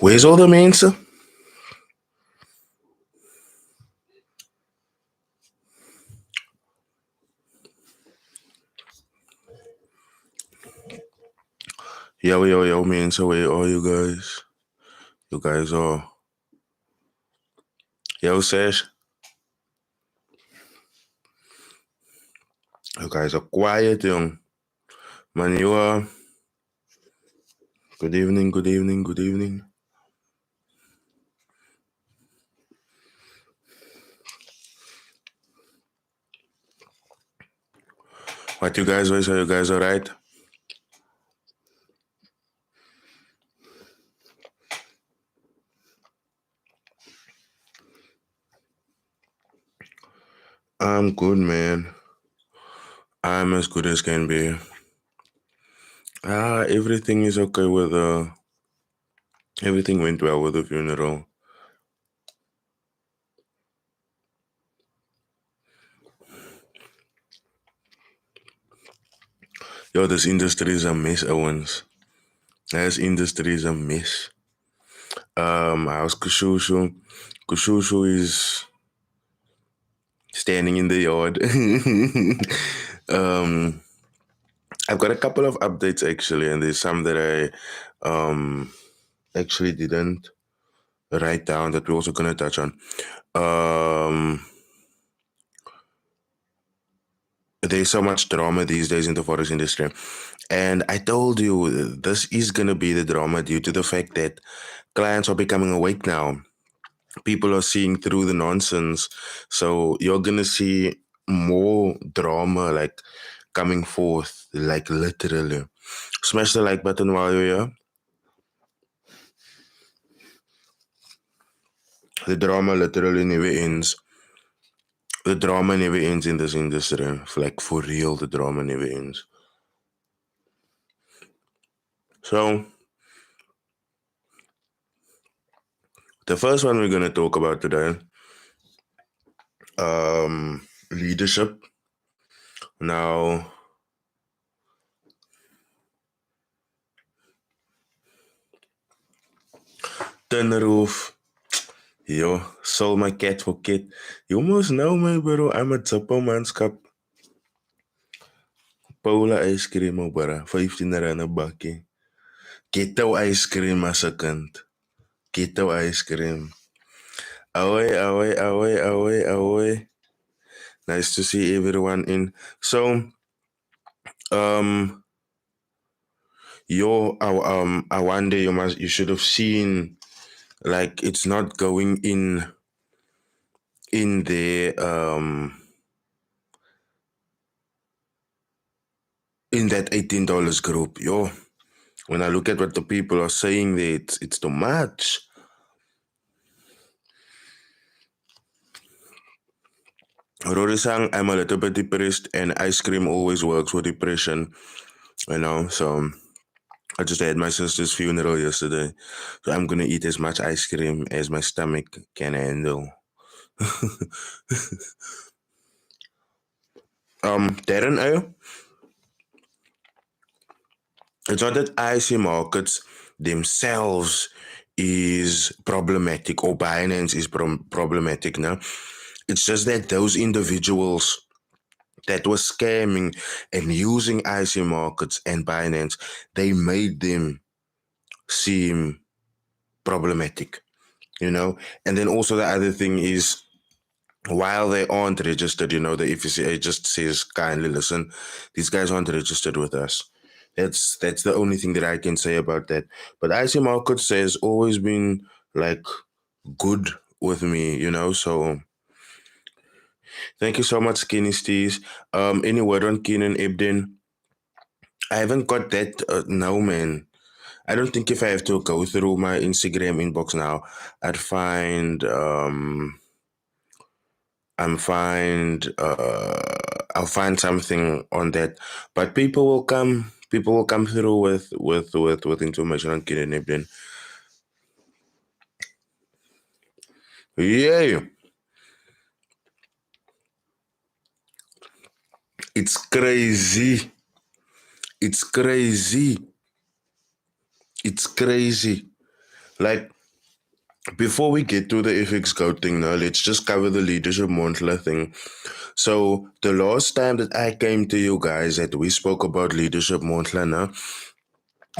Where's all the mensen? Yo, mensen, where are you guys? You guys are... Yo, Sash. You guys are quiet, young. Man, you are... Good evening, good evening, good evening. What you guys always say? You guys alright? I'm good, man. I'm as good as can be. Everything is okay with everything went well with the funeral. Yo, this industry is a mess, Owens. This industry is a mess. How's Kushushu? Kushushu is standing in the yard. I've got a couple of updates actually, and there's some that I actually didn't write down that we're also gonna touch on. There's so much drama these days in the forest industry, and I told you this is gonna be the drama due to the fact that clients are becoming awake now. People are seeing through the nonsense, so you're gonna see more drama like coming forth, like literally. Smash the like button while you're here. The drama literally never ends. The drama never ends in this industry. Like for real, the drama never ends. So the first one we're gonna talk about today, leadership. Now, Tenroof. Yo, sold my cat for kid. You almost know me, bro. I'm a Zippo manskap. Paula ice cream, bro. 15 rand een bakkie. Ghetto ice cream as a kind. Ghetto ice cream. Ahoy. Nice to see everyone in. So, I wonder you should have seen, like, it's not going in the in that $18 group. Yo, when I look at what the people are saying there, it's too much. Rory sang, I'm a little bit depressed, and ice cream always works for depression, you know. So I just had my sister's funeral yesterday, so I'm gonna eat as much ice cream as my stomach can handle. Darren, it's not that IC markets themselves is problematic or Binance is problematic now. It's just that those individuals that were scamming and using IC markets and Binance, they made them seem problematic, you know? And then also the other thing is, while they aren't registered, the FCA just says, kindly listen, these guys aren't registered with us. That's the only thing that I can say about that. But IC Markets has always been like good with me, so thank you so much, Skinny Steez. Any word on Keenan Ebden? I haven't got that, no, man. I don't think if I have to go through my Instagram inbox now, I'll find I'll find something on that. But people will come through with information on Keenan Ebden. Yeah. It's crazy. It's crazy. Like, before we get to the FXGOAT thing now, let's just cover the leadership Montla thing. So the last time that I came to you guys that we spoke about leadership Montla now,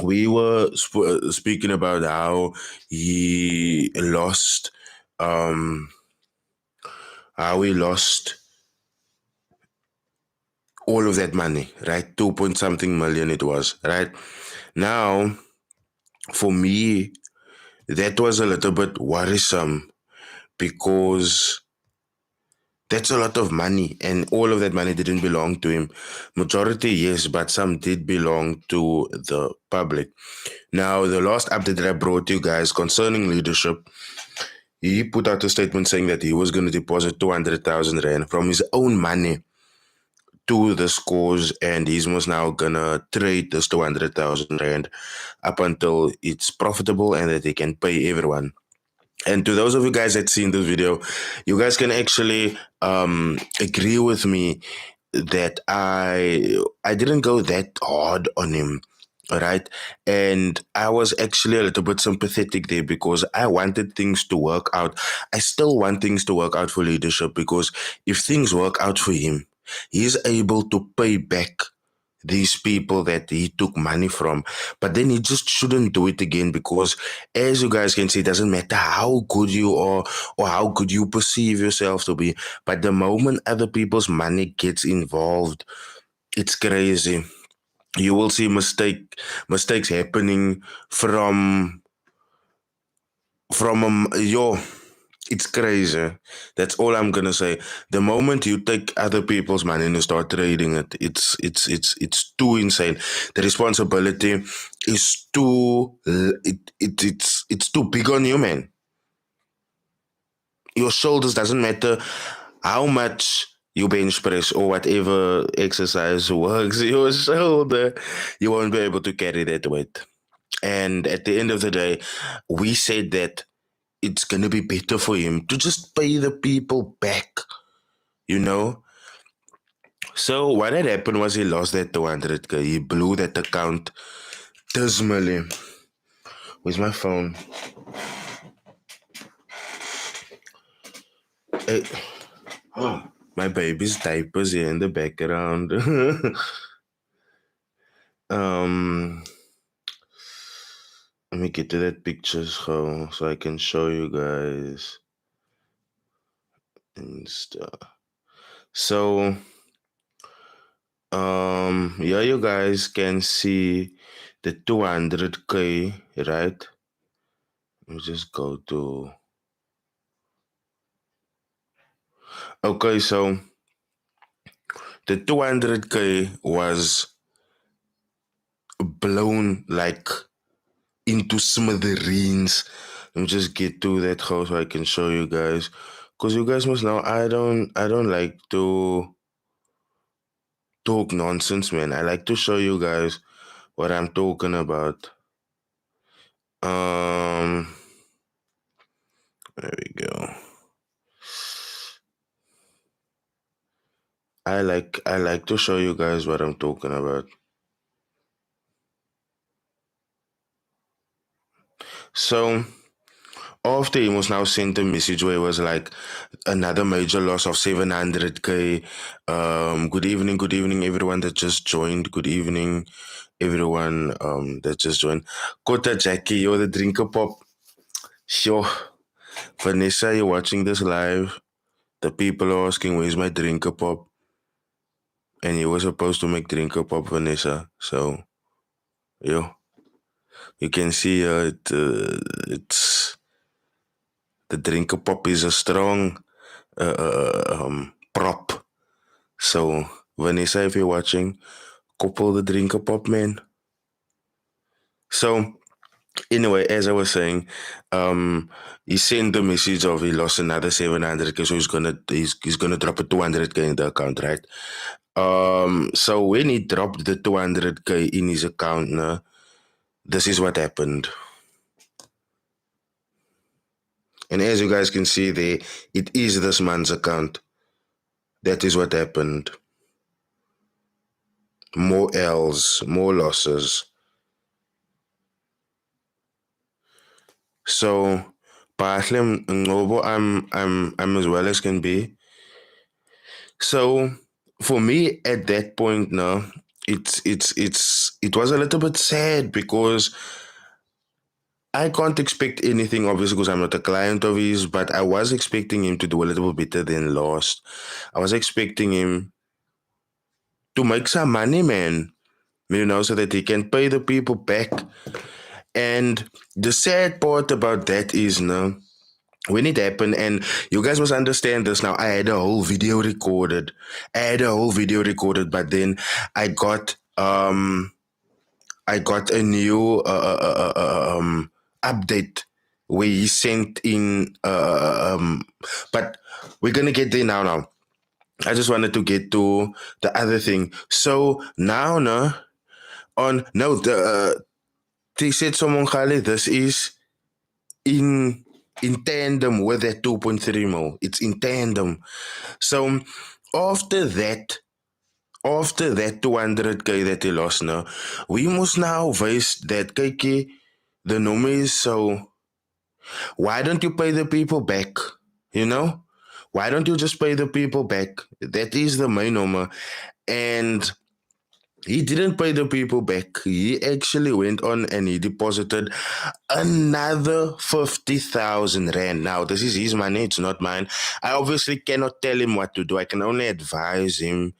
we were speaking about how he lost, um, how he lost all of that money, right? 2 point something million it was, right? Now, for me, that was a little bit worrisome because that's a lot of money, and all of that money didn't belong to him. Majority, yes, but some did belong to the public. Now, the last update that I brought you guys concerning leadership, he put out a statement saying that he was going to deposit 200,000 Rand from his own money to this cause, and he's most now gonna trade this 200,000 Rand up until it's profitable and that he can pay everyone. And to those of you guys that seen the video, you guys can actually agree with me that I didn't go that hard on him. All right. And I was actually a little bit sympathetic there because I wanted things to work out. I still want things to work out for leadership because if things work out for him, he's able to pay back these people that he took money from. But then he just shouldn't do it again because, as you guys can see, it doesn't matter how good you are or how good you perceive yourself to be. But the moment other people's money gets involved, it's crazy. You will see mistakes happening from your. It's crazy. That's all I'm gonna say. The moment you take other people's money and you start trading it, it's too insane. The responsibility is it's too big on you, man. Your shoulders doesn't matter how much you bench press or whatever exercise works. Your shoulder, you won't be able to carry that weight. And at the end of the day, we said that it's gonna be better for him to just pay the people back, you know? So what had happened was he lost that 200k. He blew that account dismally. Where's my phone? Hey, my baby's diapers here in the background. um, Let me get to that picture so I can show you guys. Insta. So, yeah, you guys can see the 200k, right? Let me just go to. Okay, so the 200k was blown like into smithereens. Let me just get to that house so I can show you guys. Cause you guys must know I don't like to talk nonsense, man. I like to show you guys what I'm talking about. There we go. I like to show you guys what I'm talking about. So after he was now sent a message where it was like another major loss of 700k. Good evening, everyone that just joined. Good evening, everyone that just joined. Kota Jackie, you're the drinker pop. Sure. Vanessa, you're watching this live. The people are asking, where's my drinker pop? And you were supposed to make drinker pop, Vanessa. So, yo, you can see it's the drinker pop is a strong prop. So, Vanessa, if you're watching, couple the drinker pop, man. So, anyway, as I was saying, he sent the message of he lost another 700k, so he's gonna drop a 200k in the account, right? So when he dropped the 200k in his account, this is what happened. And as you guys can see there, it is this man's account. That is what happened. More L's, more losses. So, Patlem Ngobo, I'm as well as can be. So, for me at that point now, it was a little bit sad because I can't expect anything, obviously, because I'm not a client of his, but I was expecting him to do a little bit better than last. I was expecting him to make some money, man, so that he can pay the people back. And the sad part about that is, no, when it happened, and you guys must understand this now, I had a whole video recorded. But then I got a new update where he sent in but we're gonna get there now. I just wanted to get to the other thing. So now no on no they said someone Khali, this is in tandem with that 2.3 mil. It's in tandem. So after that after that 200k that he lost now, we must now face that KK. The number is so. Why don't you pay the people back? You know? Why don't you just pay the people back? That is the main number. And he didn't pay the people back. He actually went on and he deposited another 50,000 Rand. Now, this is his money, it's not mine. I obviously cannot tell him what to do. I can only advise him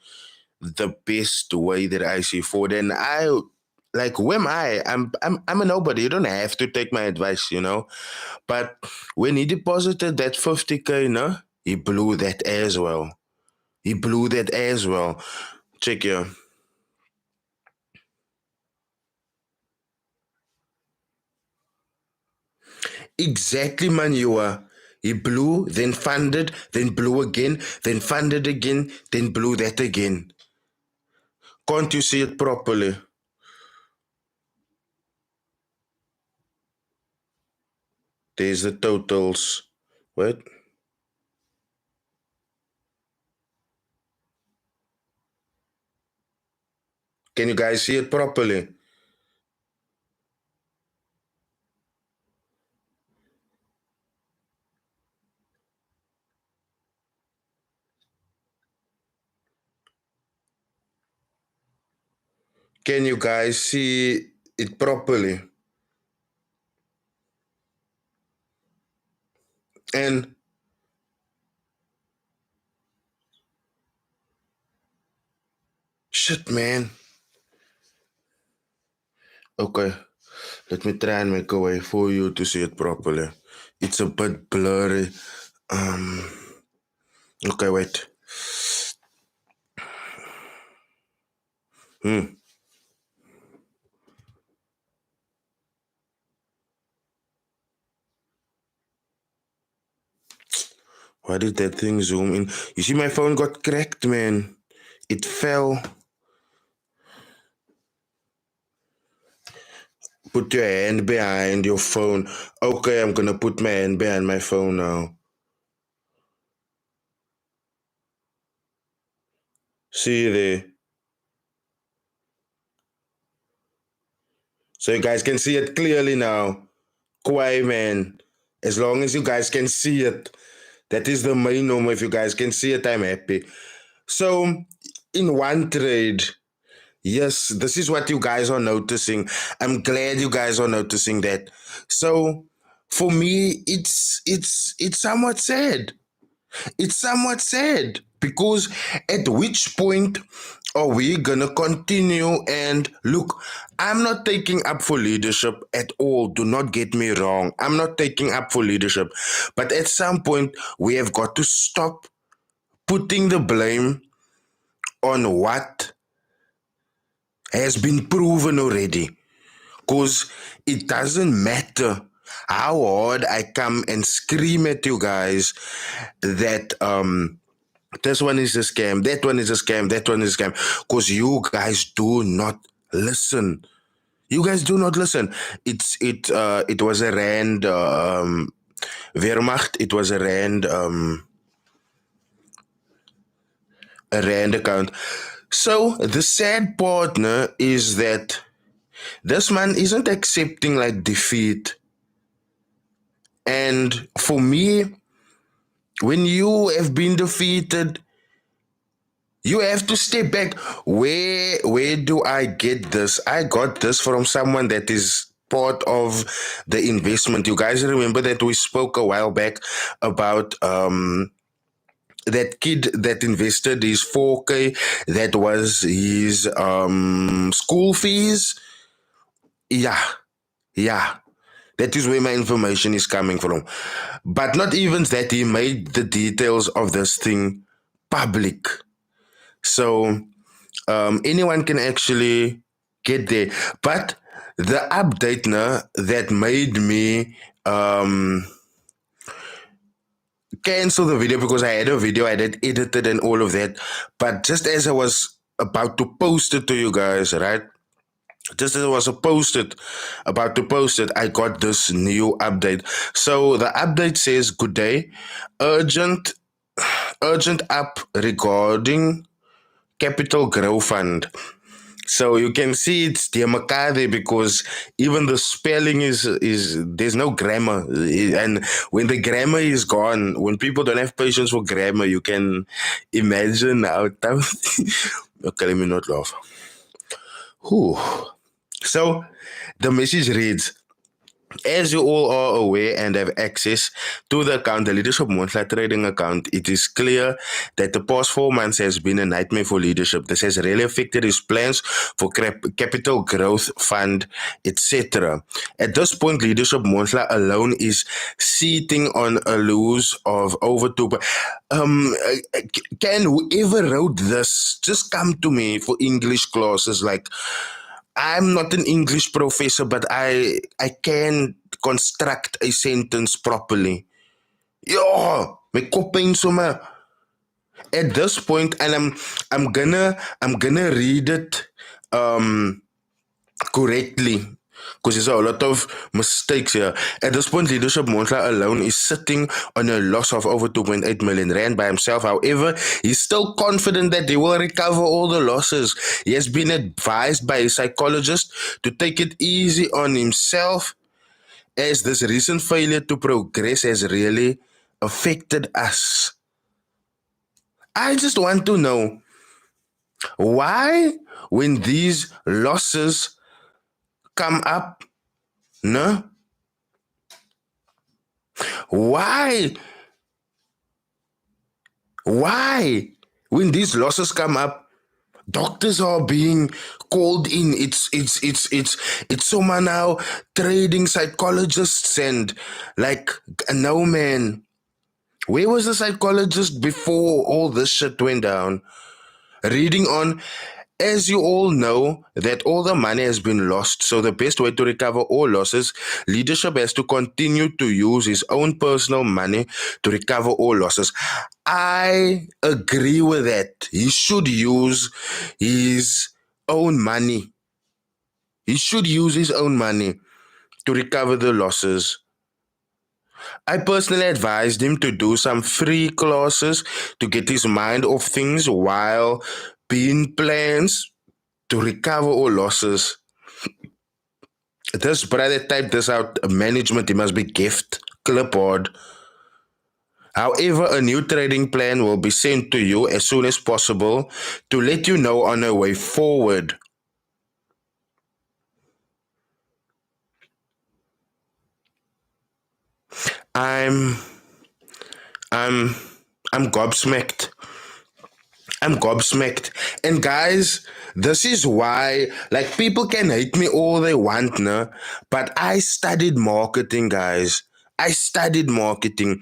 the best way that I see forward. And who am I? I'm a nobody. You don't have to take my advice. But when he deposited that 50k, no, he blew that as well. He blew that as well. Check here. Exactly, Manua. He blew, then funded, then blew again, then funded again, then blew that again. Can't you see it properly? There's the totals. What? Can you guys see it properly? Can you guys see it properly? And shit, man. Okay, let me try and make a way for you to see it properly. It's a bit blurry. Um. Okay, wait. Hmm. Why did that thing zoom in? You see, my phone got cracked, man. It fell. Put your hand behind your phone. Okay, I'm gonna put my hand behind my phone now. See you there. So you guys can see it clearly now. Kwai, man. As long as you guys can see it. That is the main norm. If you guys can see it, I'm happy. So, in one trade, yes, this is what you guys are noticing. I'm glad you guys are noticing that. So, for me, it's somewhat sad. It's somewhat sad because at which point are we gonna continue and look? I'm not taking up for leadership at all. Do not get me wrong. I'm not taking up for leadership. But at some point, we have got to stop putting the blame on what has been proven already. Because it doesn't matter how hard I come and scream at you guys that this one is a scam, that one is a scam, that one is a scam. Because you guys do not listen. You guys do not listen. It was a Rand Wehrmacht. It was a Rand account. So the sad part is that this man isn't accepting like defeat. And for me, when you have been defeated, you have to step back. Where do I get this? I got this from someone that is part of the investment. You guys remember that we spoke a while back about that kid that invested his 4K, that was his school fees. Yeah, yeah. That is where my information is coming from. But not even that, he made the details of this thing public. So anyone can actually get there. But the update that made me cancel the video, because I had a video, I had edited and all of that. But just as I was about to post it to you guys, right? Just as I was about to post it, I got this new update. So the update says, "Good day, urgent, urgent up regarding capital growth fund." So you can see it's Diamakade, because even the spelling is there's no grammar, and when the grammar is gone, when people don't have patience for grammar, you can imagine how tough. Okay, let me not laugh. Whew. So the message reads, as you all are aware and have access to the account, the Leadership Monthly Trading account, it is clear that the past 4 months has been a nightmare for leadership. This has really affected his plans for capital growth fund, etc. At this point, Leadership Monthly alone is sitting on a lose of over 2. Can whoever wrote this just come to me for English classes? Like, I'm not an English professor, but I can construct a sentence properly. Yeah, my kop pyn sommer. At this point, and I'm gonna read it correctly, because there's a lot of mistakes here. At this point, Leadership Monthly alone is sitting on a loss of over 2.8 million rand by himself. However, he's still confident that he will recover all the losses. He has been advised by a psychologist to take it easy on himself, as this recent failure to progress has really affected us. I just want to know why, when these losses come up, no? Why? Why? When these losses come up, doctors are being called in. It's so man now trading psychologists, and like, no, man. Where was the psychologist before all this shit went down? Reading on, as you all know, that all the money has been lost, so the best way to recover all losses, leadership has to continue to use his own personal money to recover all losses. I agree with that. He should use his own money. He should use his own money to recover the losses. I personally advised him to do some free classes to get his mind off things while being plans to recover all losses. This brother typed this out. Management, he must be gift clipboard. However, a new trading plan will be sent to you as soon as possible to let you know on a way forward. I'm I'm I'm gobsmacked. I'm gobsmacked. And guys, this is why, like, people can hate me all they want, no? But I studied marketing, guys. I studied marketing.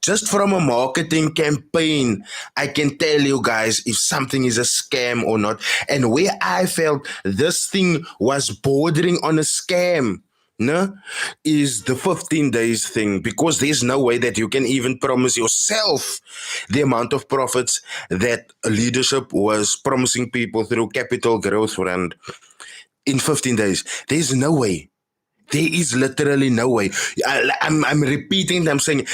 Just from a marketing campaign, I can tell you guys if something is a scam or not. And where I felt this thing was bordering on a scam, no, is the 15 days thing, because there's no way that you can even promise yourself the amount of profits that leadership was promising people through capital growth fund in 15 days. There's no way. There is literally no way. I'm repeating it, I'm saying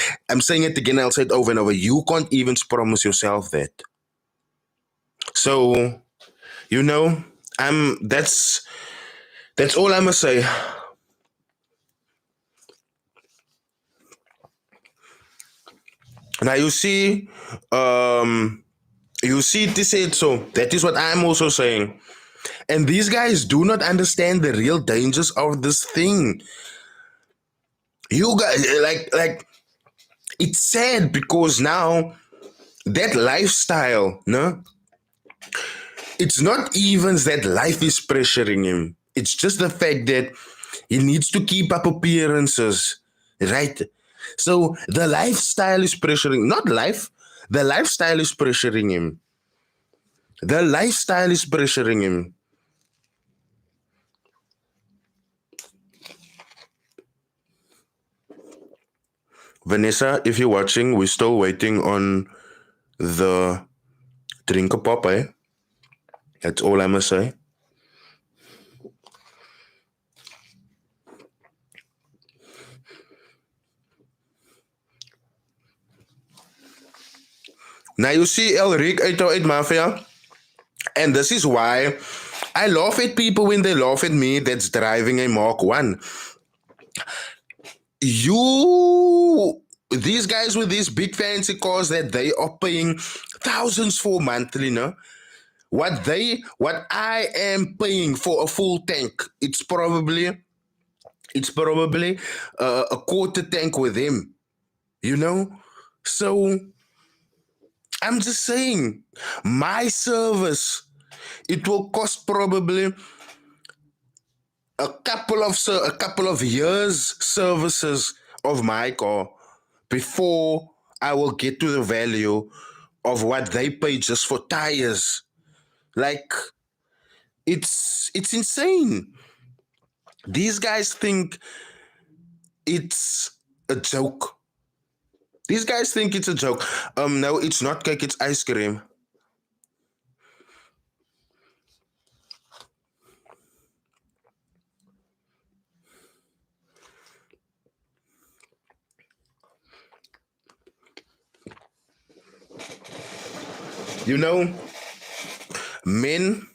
it again, I'll say it over and over. You can't even promise yourself that. So, you know, that's all I'm gonna say. Now you see it said so. That is what I'm also saying. And these guys do not understand the real dangers of this thing. You guys like it's sad because now that lifestyle, no, it's not even that life is pressuring him. It's just the fact that he needs to keep up appearances, right? So the lifestyle is pressuring, not life. The lifestyle is pressuring him. The lifestyle is pressuring him. Vanessa, if you're watching, we're still waiting on the drinker pop, eh? That's all I must say. Now you see Elric 808 Mafia, and this is why I laugh at people when they laugh at me that's driving a Mark 1. These guys with these big fancy cars that they are paying thousands for monthly, no? What I am paying for a full tank, it's probably a quarter tank with him, you know? So I'm just saying, my service, it will cost probably a couple of years services of my car before I will get to the value of what they pay just for tires. Like it's insane. These guys think it's a joke. These guys think it's a joke. No, it's not cake, it's ice cream. You know, men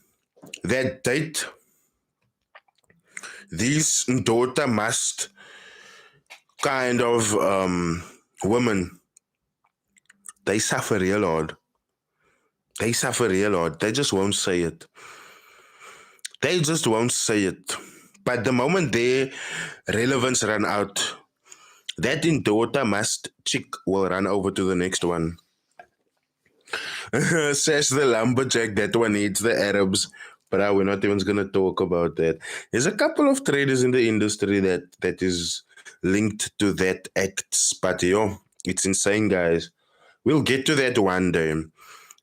that date these daughter must kind of women, they suffer real hard. They suffer real hard. They just won't say it. They just won't say it. But the moment their relevance run out, that in daughter must chick will run over to the next one. Says the lumberjack, that one needs the Arabs. But we're not even gonna talk about that. There's a couple of traders in the industry that is linked to that acts, but it's insane, guys. We'll get to that one day.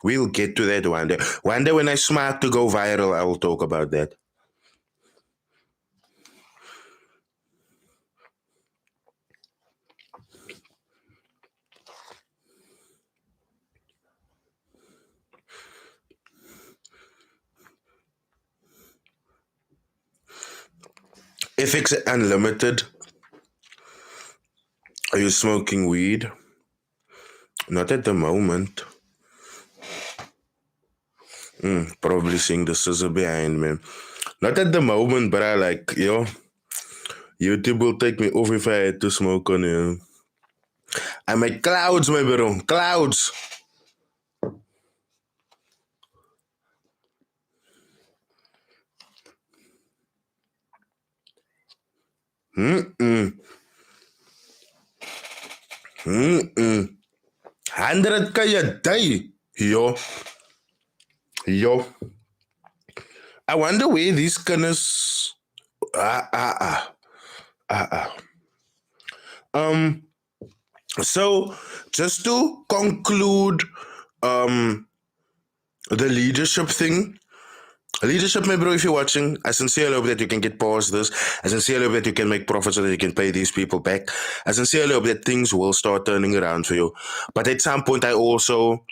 We'll get to that one day. One day when I smart to go viral, I will talk about that. FX Unlimited. Are you smoking weed? Not at the moment. Probably seeing the scissor behind me. Not at the moment, but I like, YouTube will take me off if I had to smoke on you. I make clouds, my bro. Clouds. Mm-mm. 100k a day. Yo. Yo. I wonder where these kinders. So just to conclude the leadership thing. Leadership, my bro, if you're watching, I sincerely hope that you can get past this. I sincerely hope that you can make profits so that you can pay these people back. I sincerely hope that things will start turning around for you. But at some point, I also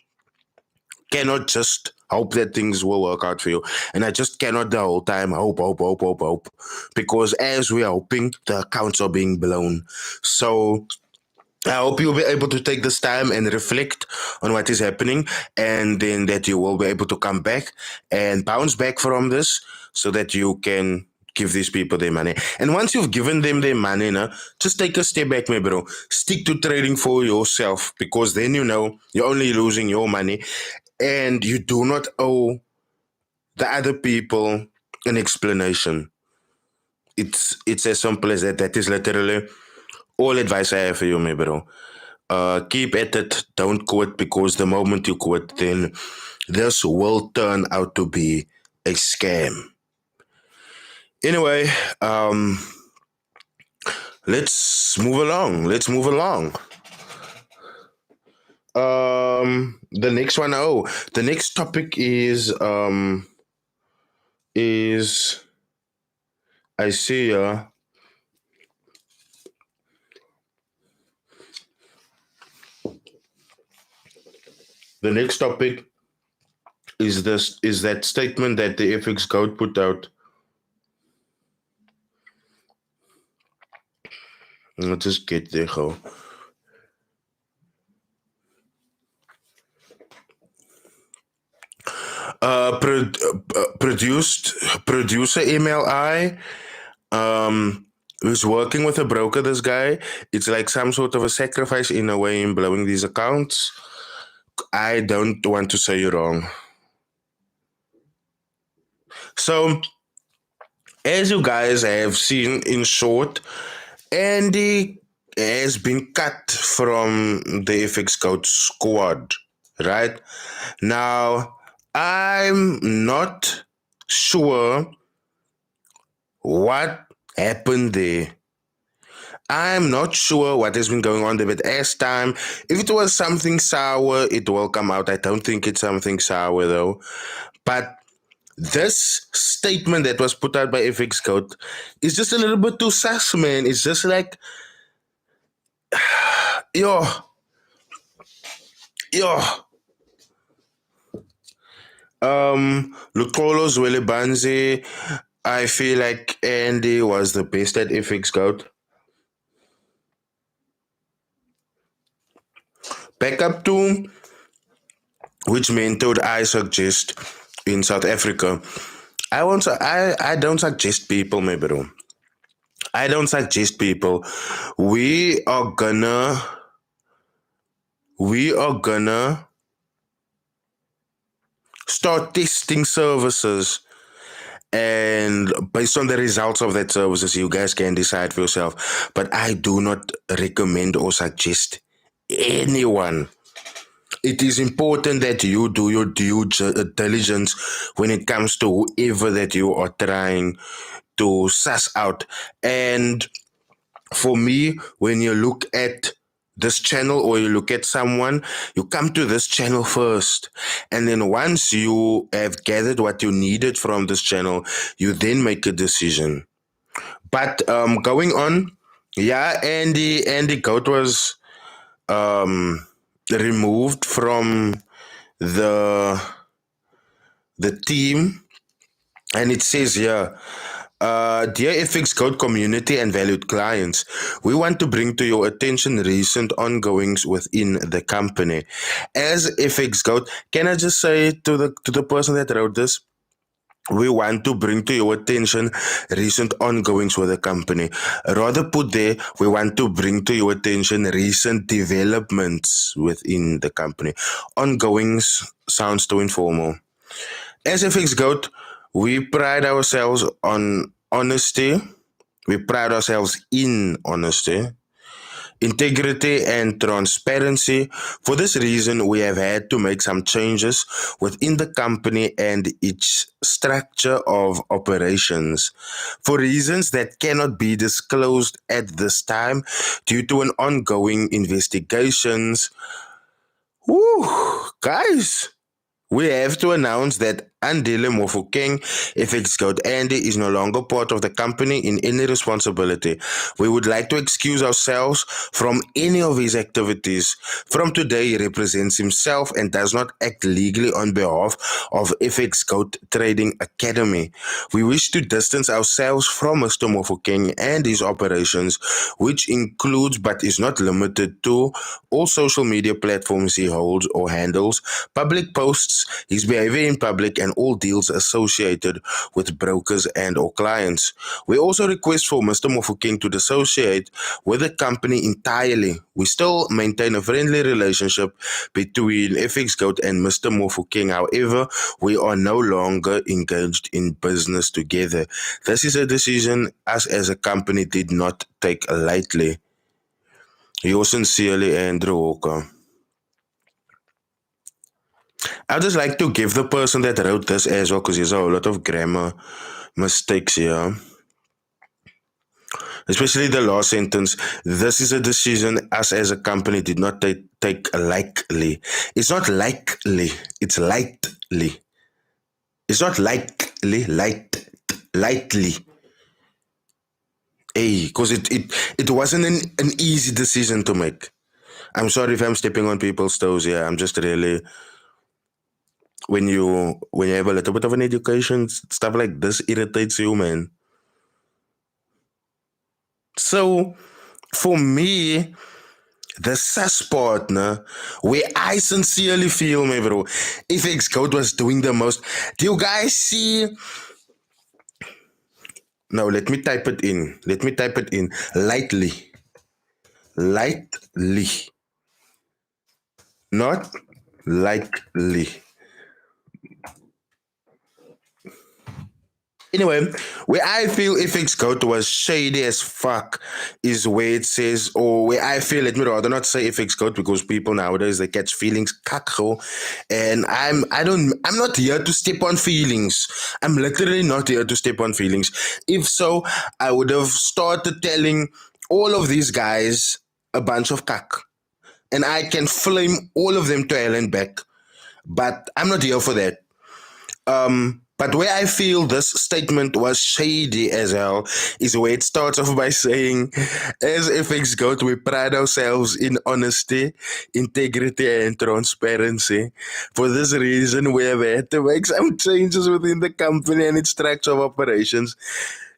cannot just hope that things will work out for you. And I just cannot the whole time hope. Because as we are hoping, the accounts are being blown. So I hope you'll be able to take this time and reflect on what is happening, and then that you will be able to come back and bounce back from this so that you can give these people their money. And once you've given them their money, just take a step back, my bro. Stick to trading for yourself, because then you know you're only losing your money and you do not owe the other people an explanation. It's as simple as that. That is literally all advice I have for you, my bro. Keep at it. Don't quit, because the moment you quit, then this will turn out to be a scam. Anyway, let's move along. The next one. The next topic is I see the next topic is that statement that the FXGOAT put out. I'll just get there, go. Producer MLI who's working with a broker. This guy, it's like some sort of a sacrifice in a way in blowing these accounts. I don't want to say you wrong. So, as you guys have seen, in short, Andy has been cut from the FXGOAT squad, right? Now, I'm not sure what happened there. I'm not sure what has been going on there, but as time, if it was something sour, it will come out. I don't think it's something sour though. But this statement that was put out by FXGOAT is just a little bit too sus, man. It's just like, yo. Lucolo Zwelibanzi, I feel like Andy was the best at FXGOAT. Back up to which mentor I suggest in South Africa. I don't suggest people, my bro. I don't suggest people. We are gonna start testing services, and based on the results of that services, you guys can decide for yourself. But I do not recommend or suggest anyone. It is important that you do your due diligence when it comes to whoever that you are trying to suss out. And for me, when you look at this channel or you look at someone, you come to this channel first. And then once you have gathered what you needed from this channel, you then make a decision. But going on, yeah, Andy Goat was removed from the team, and it says here, dear FXGOAT community and valued clients, we want to bring to your attention recent ongoings within the company. As FXGOAT, can I just say to the person that wrote this, we want to bring to your attention recent ongoings with the company. Rather put there, we want to bring to your attention recent developments within the company. Ongoings sounds too informal. As FXGOAT, we pride ourselves on honesty. We pride ourselves in honesty, integrity, and transparency. For this reason, we have had to make some changes within the company and its structure of operations for reasons that cannot be disclosed at this time due to an ongoing investigations. Woo, guys, we have to announce that Andile Mofokeng, FXGOAT Andy, is no longer part of the company in any responsibility. We would like to excuse ourselves from any of his activities. From today, he represents himself and does not act legally on behalf of FXGOAT Trading Academy. We wish to distance ourselves from Mr. Mofokeng and his operations, which includes but is not limited to all social media platforms he holds or handles, public posts, his behavior in public, and all deals associated with brokers and or clients. We also request for Mr. Mofokeng to dissociate with the company entirely. We still maintain a friendly relationship between FXGOAT and Mr. Mofokeng. However, we are no longer engaged in business together. This is a decision us as a company did not take lightly. Yours sincerely, Andrew Walker. I'd just like to give the person that wrote this as well, because there's a whole lot of grammar mistakes here. Especially the last sentence. This is a decision us as a company did not take lightly. It's not likely. It's lightly. It's not likely. Lightly. Hey, because it wasn't an easy decision to make. I'm sorry if I'm stepping on people's toes here. I'm just really, when you have a little bit of an education, stuff like this irritates you, man. So for me, the sus partner, where I sincerely feel, my bro, if FXGOAT was doing the most. Do you guys see? Now let me type it in. Lightly. Lightly. Not lightly. Anyway, where I feel FXGOAT was shady as fuck is where it says, or where I feel, let me rather not say FXGOAT, because people nowadays they catch feelings kakho, and I'm not here to step on feelings. I'm literally not here to step on feelings. If so, I would have started telling all of these guys a bunch of kak, and I can flame all of them to hell and back. But I'm not here for that. But where I feel this statement was shady as hell is where it starts off by saying, as FXGOAT, we pride ourselves in honesty, integrity, and transparency. For this reason, we have had to make some changes within the company and its structure of operations.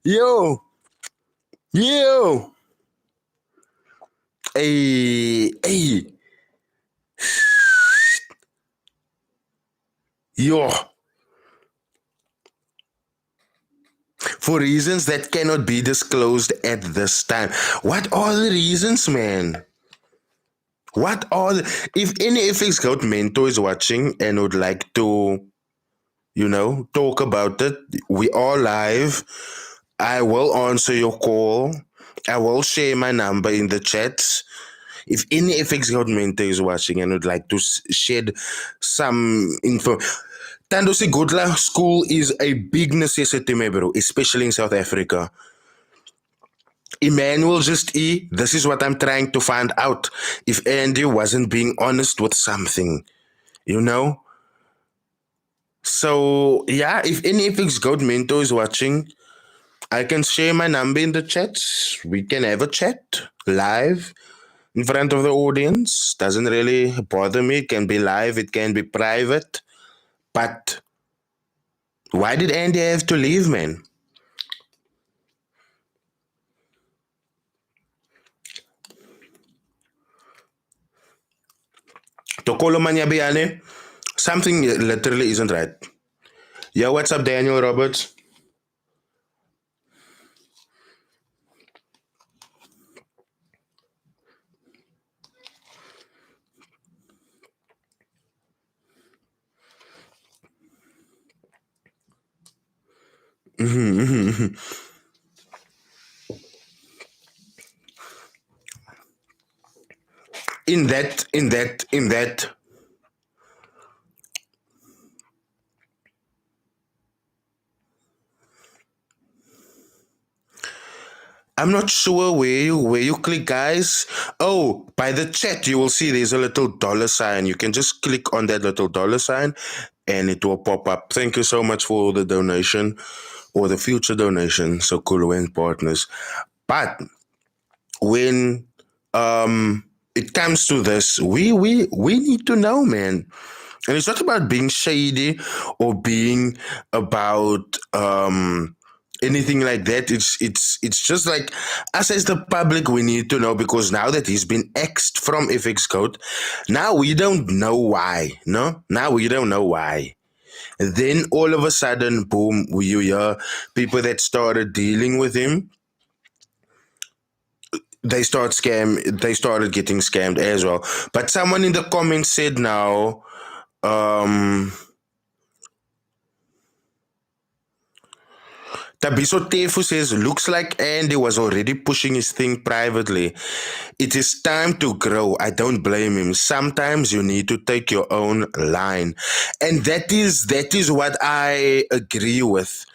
Yo! Hey! Yo! For reasons that cannot be disclosed at this time. What are the reasons, man? If any FXGOAT mentor is watching and would like to, talk about it, we are live. I will answer your call. I will share my number in the chats. If any FXGOAT mentor is watching and would like to shed some info. Tando Sigutla school is a big necessity, my bro, especially in South Africa. Emmanuel this is what I'm trying to find out. If Andy wasn't being honest with something, So, yeah, if any FXGOAT mentor is watching, I can share my number in the chats. We can have a chat live in front of the audience. Doesn't really bother me. It can be live, it can be private. But why did Andy have to leave, man? Tokolo Manyabiane, something literally isn't right. Yo, what's up, Daniel Roberts? In that I'm not sure where you click, guys. Oh, by the chat you will see there's a little dollar sign. You can just click on that little dollar sign and it will pop up. Thank you so much for the donation or the future donation, so cool and partners. But when it comes to this, we need to know, man. And it's not about being shady or being about anything like that. It's just like us as the public, we need to know, because now that he's been axed from FXGOAT, now we don't know why. No, now we don't know why. And then all of a sudden, boom, you hear people that started dealing with him, they started getting scammed as well. But someone in the comments said now, Tabiso Tefu says, looks like Andy was already pushing his thing privately. It is time to grow. I don't blame him. Sometimes you need to take your own line. And that is what I agree with.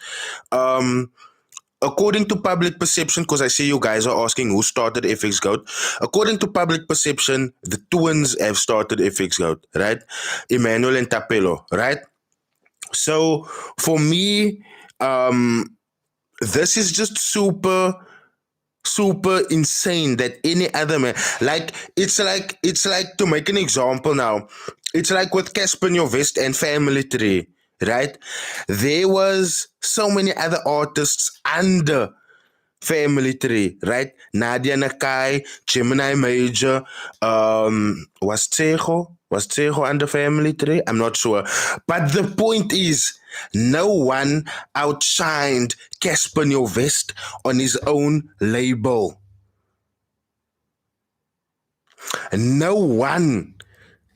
According to public perception, because I see you guys are asking who started FXGOAT. According to public perception, the twins have started FXGOAT, right? Emmanuel and Tapelo, right? So for me, this is just super insane that any other man, like it's like to make an example now, it's like with Casper Nyovest and Family Tree, right? There was so many other artists under Family Tree, right? Nadia Nakai, Gemini Major, was Tsejo under Family Tree? I'm not sure. But the point is, no one outshined Casper Nyovest on his own label. No one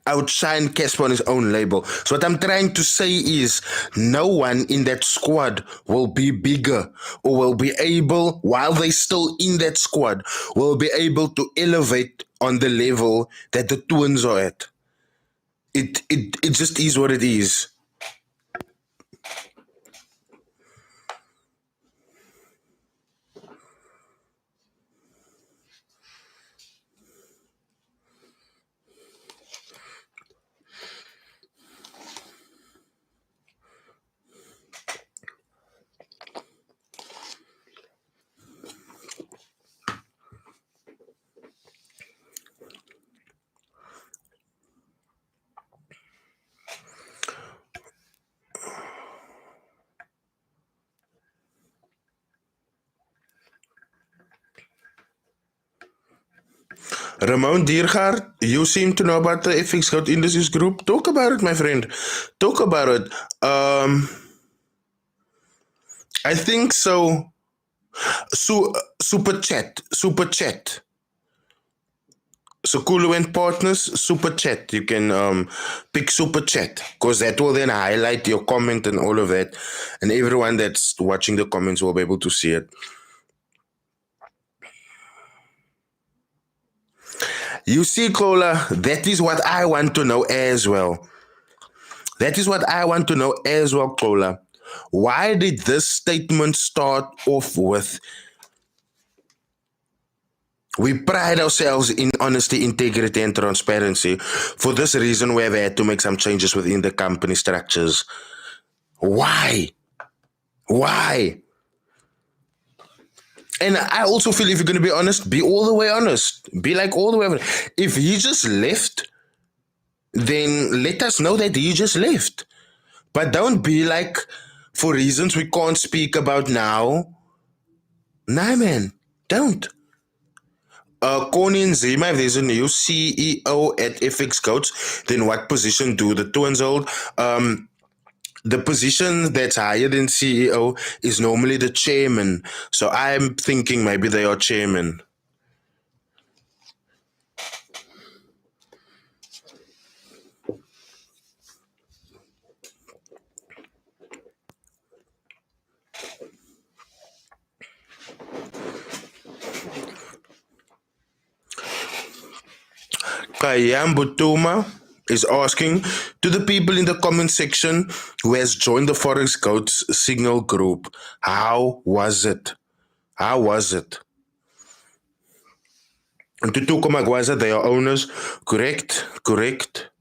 outshine Casper on his own label. So what I'm trying to say is no one in that squad will be bigger or will be able, while they still in that squad, will be able to elevate on the level that the twins are at. It just is what it is. Ramon Diergaard, you seem to know about the FXGOAT Indices group. Talk about it, my friend. Talk about it. I think so. Super chat. So Kulu and partners, super chat. You can pick super chat because that will then highlight your comment and all of that, and everyone that's watching the comments will be able to see it. You see, Kola, that is what I want to know as well. That is what I want to know as well, Kola. Why did this statement start off with, we pride ourselves in honesty, integrity, and transparency. For this reason, we have had to make some changes within the company structures. Why? Why? And I also feel if you're going to be honest, be all the way honest. Be like all the way honest. If he just left, then let us know that he just left. But don't be like, for reasons we can't speak about now. Nah, man, don't. Konin Zima, if there's a new CEO at FXGOAT, then what position do the twins hold? The position that's higher than CEO is normally the chairman. So I'm thinking maybe they are chairman. Kayam Butuma is asking to the people in the comment section who has joined the Forex Goats Signal group, how was it? How was it? And to Tuko Magwaza, they are owners. Correct, correct.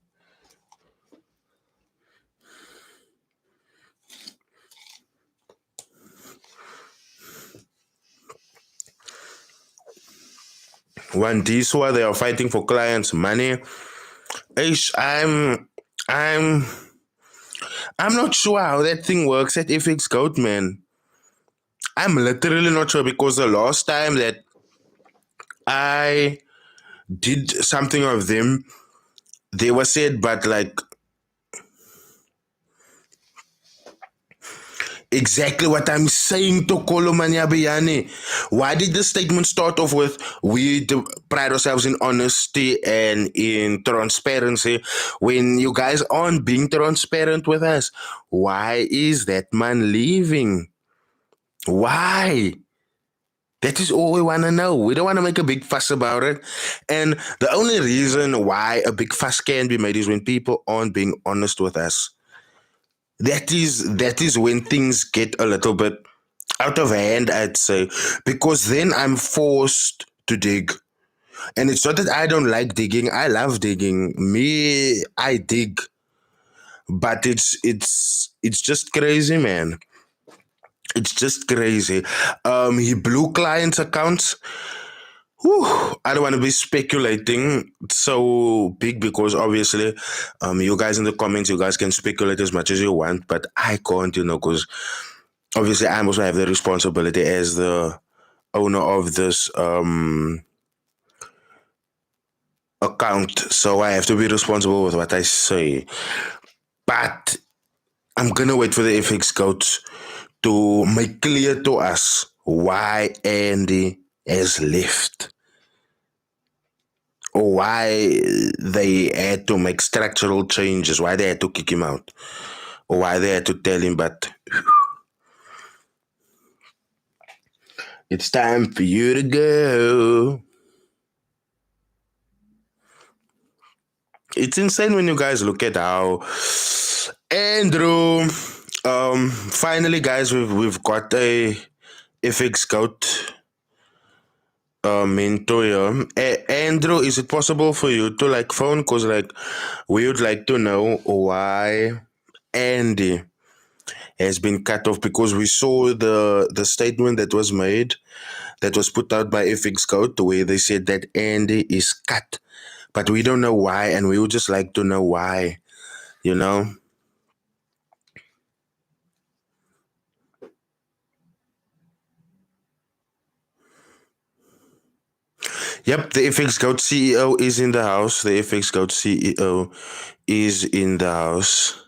One Diswa, they are fighting for clients' money. Ish, I'm not sure how that thing works at FXGOAT, man. I'm literally not sure because the last time that I did something of them, they were said, but like Exactly what I'm saying to Kolomanyabiyani. Why did the statement start off with pride ourselves in honesty and in transparency when you guys aren't being transparent with us? Why is that man leaving? Why? That is all we want to know. We don't want to make a big fuss about it. And the only reason why a big fuss can be made is when people aren't being honest with us. That is when things get a little bit out of hand, I'd say, because then I'm forced to dig. And it's not that I don't like digging. I love digging. Me, I dig. But it's just crazy, man. It's just crazy. He blew clients' accounts. Whew, I don't want to be speculating so big because obviously, you guys in the comments, you guys can speculate as much as you want, but I can't, because obviously I also have the responsibility as the owner of this account, so I have to be responsible with what I say. But I'm gonna wait for the FX coach to make clear to us why Andy has left, or why they had to make structural changes, why they had to kick him out, or why they had to tell him, but it's time for you to go. It's insane when you guys look at how Andrew. Finally, guys, we've got a FX GOAT mentor here. Andrew, is it possible for you to phone? Cause we would like to know why Andy has been cut off, because we saw the statement that was made, that was put out by FX GOAT, where they said that Andy is cut, but we don't know why, and we would just like to know why. Yep, the FX GOAT CEO is in the house. The FX GOAT CEO is in the house.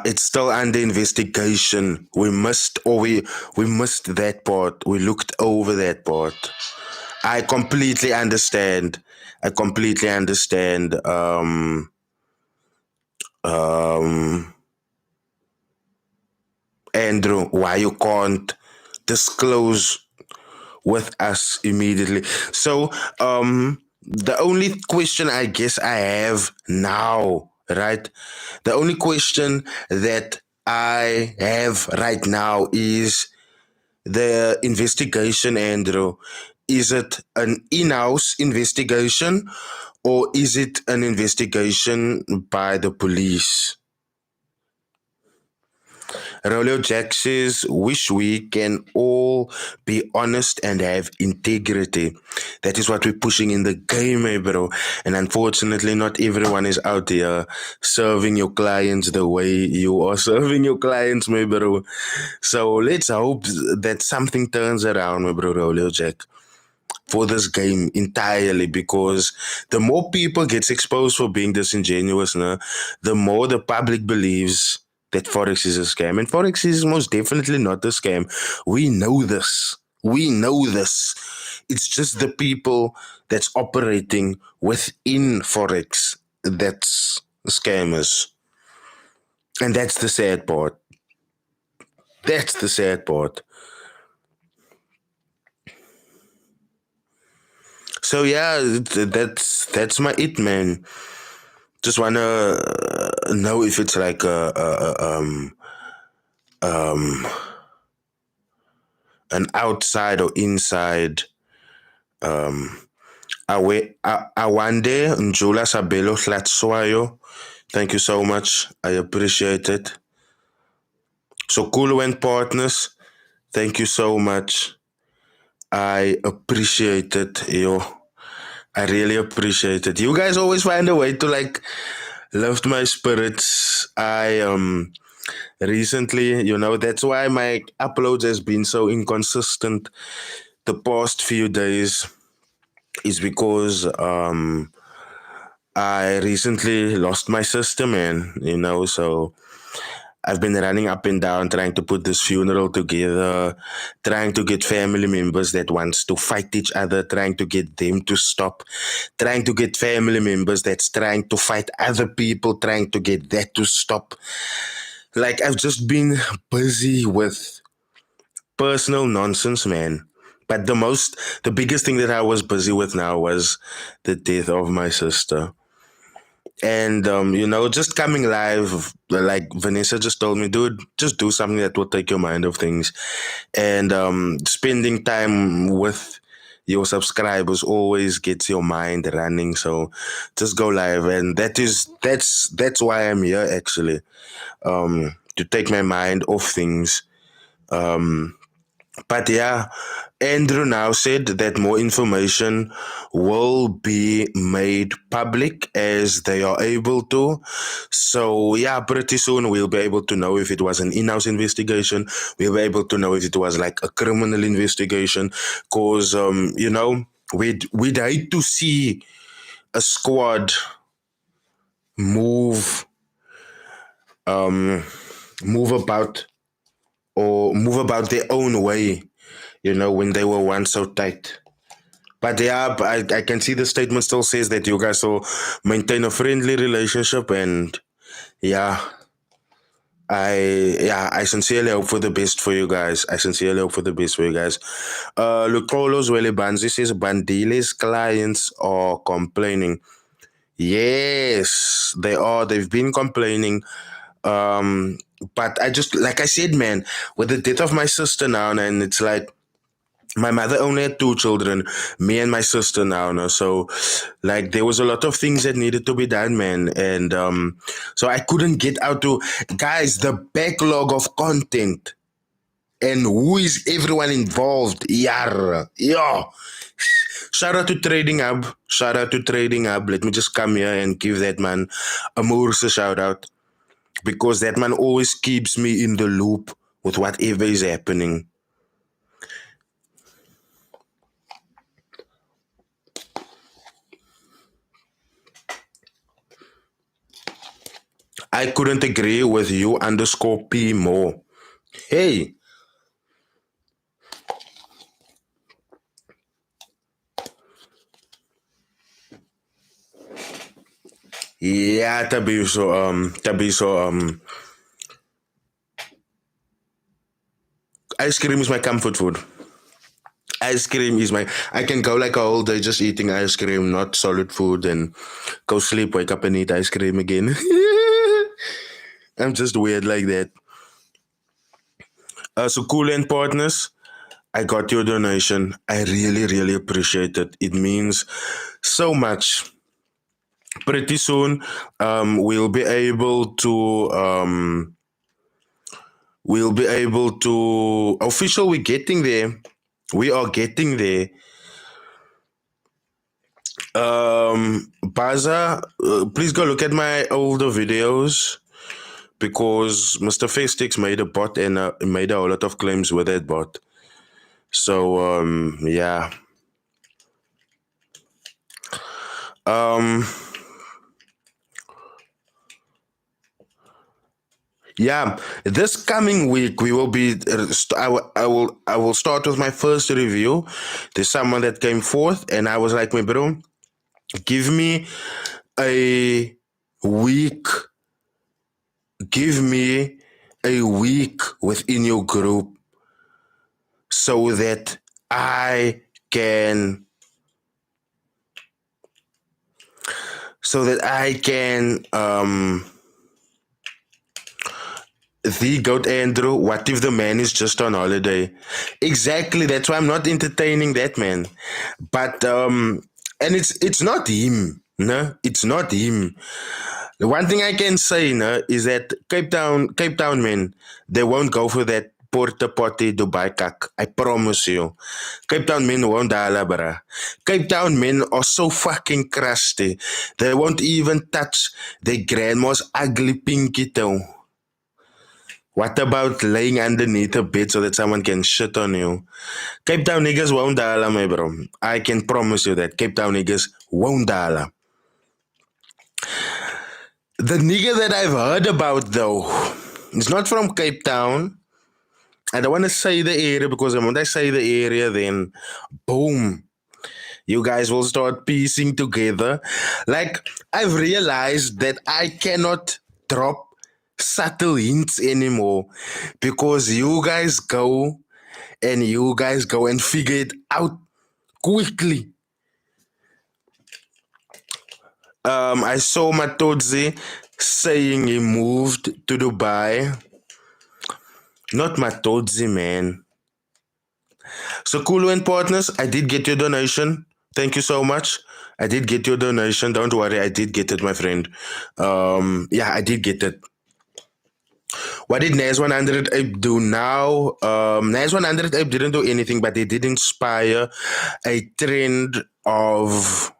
It's still under investigation. We missed that part. We looked over that part. I completely understand. Andrew, why you can't disclose with us immediately. So, the only question I guess I have now, right? The only question that I have right now is the investigation, Andrew. Is it an in-house investigation, or is it an investigation by the police? Rolio Jack says, wish we can all be honest and have integrity. That is what we're pushing in the game, bro. And unfortunately, not everyone is out there serving your clients the way you are serving your clients, my bro. So let's hope that something turns around, my bro, Rolio Jack, for this game entirely, because the more people gets exposed for being disingenuous, the more the public believes that Forex is a scam. And Forex is most definitely not a scam. We know this. It's just the people that's operating within Forex that's scammers. And that's the sad part. So yeah, that's my it, man. Just wanna know if it's like an outside or inside. Awande Njula Sabelo Tlatswayo. Thank you so much. I appreciate it. So Cool and Partners, thank you so much. I appreciate it, yo. I really appreciate it. You guys always find a way to lift my spirits. recently, that's why my uploads has been so inconsistent the past few days, is because I recently lost my sister, man, so I've been running up and down trying to put this funeral together, trying to get family members that wants to fight each other, trying to get them to stop, trying to get family members that's trying to fight other people, trying to get that to stop. Like, I've just been busy with personal nonsense, man. But the biggest thing that I was busy with now was the death of my sister. And just coming live, like Vanessa just told me, dude, just do something that will take your mind off things. And spending time with your subscribers always gets your mind running. So just go live, and that's why I'm here, actually, to take my mind off things. But yeah, Andrew now said that more information will be made public as they are able to. So yeah, pretty soon we'll be able to know if it was an in-house investigation. We'll be able to know if it was like a criminal investigation. Cause we'd hate to see a squad move move about move about their own way, when they were once so tight. But yeah, I can see the statement still says that you guys will maintain a friendly relationship, and yeah, I sincerely hope for the best for you guys. I sincerely hope for the best for you guys. Lucrolos Welebanzi says Bandile's clients are complaining. Yes, they are. They've been complaining. But I just, like I said, man, with the death of my sister now, and it's like, my mother only had two children, me and my sister now, no? So like there was a lot of things that needed to be done, man. And so I couldn't get out to, guys, the backlog of content and who is everyone involved. Yeah. Shout out to Trading Hub. Shout out to Trading Hub. Let me just come here and give that man a Moorse shout out, because that man always keeps me in the loop with whatever is happening. I couldn't agree with you _P more. Hey. Yeah, Tabiso, ice cream is my comfort food. Ice cream is I can go like a whole day just eating ice cream, not solid food, and go sleep, wake up and eat ice cream again. I'm just weird like that. So Cool and Partners, I got your donation. I really, really appreciate it. It means so much. Pretty soon, we'll be able to official. We're getting there. We are getting there. Baza, please go look at my older videos, because Mr. Festix made a bot and made a whole lot of claims with that bot. So yeah. Yeah, this coming week we will be. I will start with my first review. There's someone that came forth, and I was like, "My bro, give me a week. Give me a week within your group, so that I can." The goat Andrew, what if the man is just on holiday? Exactly, that's why I'm not entertaining that man. But and it's not him, no, it's not him. The one thing I can say, no, is that Cape Town men, they won't go for that porta potty Dubai kak. I promise you. Cape Town men won't dala, bruh. Cape Town men are so fucking crusty. They won't even touch their grandma's ugly pinky toe. What about laying underneath a bed so that someone can shit on you? Cape Town niggas won't dollar, my bro. I can promise you that Cape Town niggas won't dollar. The nigga that I've heard about though, is not from Cape Town. I don't want to say the area because when I say the area, then boom, you guys will start piecing together. Like, I've realized that I cannot drop subtle hints anymore because you guys go and figure it out quickly. I saw Matodzi saying he moved to Dubai. Not Matodzi, man. So, Kulu and Partners, I did get your donation. Thank you so much. I did get your donation. Don't worry, I did get it, my friend. Yeah, I did get it. What did NAS100APE do now? NAS100APE didn't do anything, but they did inspire a trend of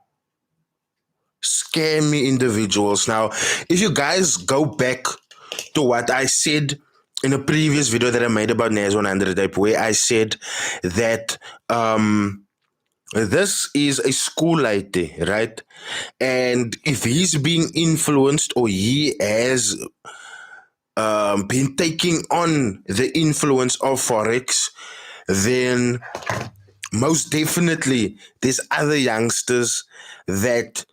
scammy individuals. Now, if you guys go back to what I said in a previous video that I made about NAS100APE, where I said that this is a school lady, right? And if he's being influenced or he has been taking on the influence of Forex, then most definitely there's other youngsters that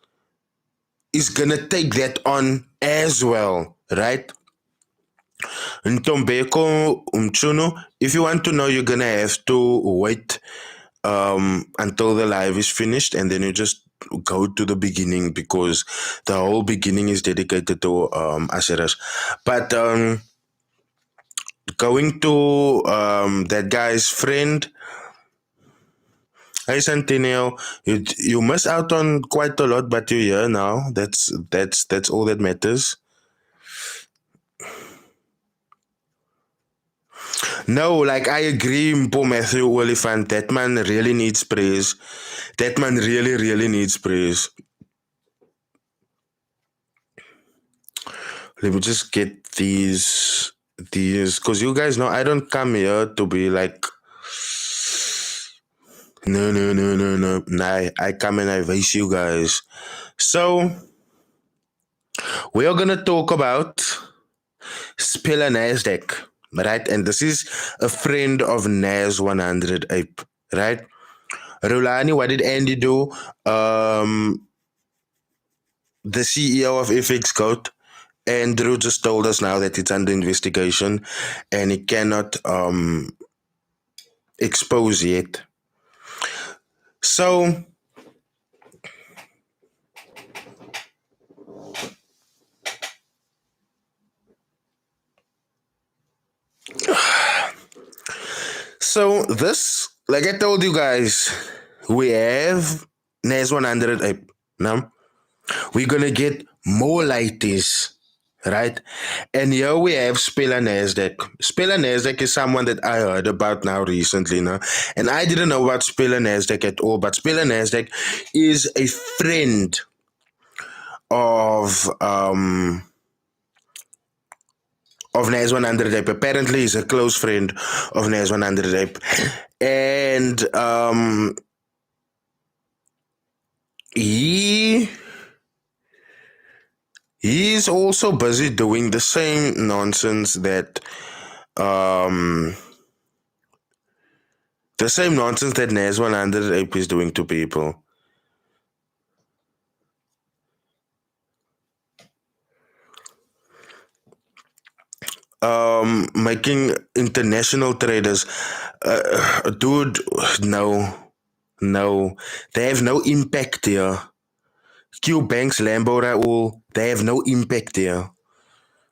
is going to take that on as well, right? Ntombeko Umchuno, if you want to know, you're going to have to wait until the live is finished and then you just go to the beginning because the whole beginning is dedicated to Asheras. But going to that guy's friend, hey Centennial, you miss out on quite a lot, but you're here now. That's all that matters. No, like I agree, Mpo Matthew Oliphant. That man really needs praise. That man really, really needs praise. Let me just get these, because you guys know I don't come here to be like, no. Nah, I come and I face you guys. So, we are going to talk about SPHELANASDAQ, right? And this is a friend of NAS100APE, right? Rulani, what did Andy do? The CEO of FXGOAT, Andrew, just told us now that it's under investigation and he cannot expose yet. So, this, like I told you guys, we have NAS100APE. Now, we're going to get more lighties, right? And here we have SPHELANASDAQ. SPHELANASDAQ is someone that I heard about now recently, now, and I didn't know about SPHELANASDAQ at all. But SPHELANASDAQ is a friend of NAS100APE. Apparently, he's a close friend of NAS100APE, and he's also busy doing the same nonsense that NAS100APE is doing to people. Making international traders, dude, no, they have no impact here. Q Banks, Lambo, Raul, they have no impact here.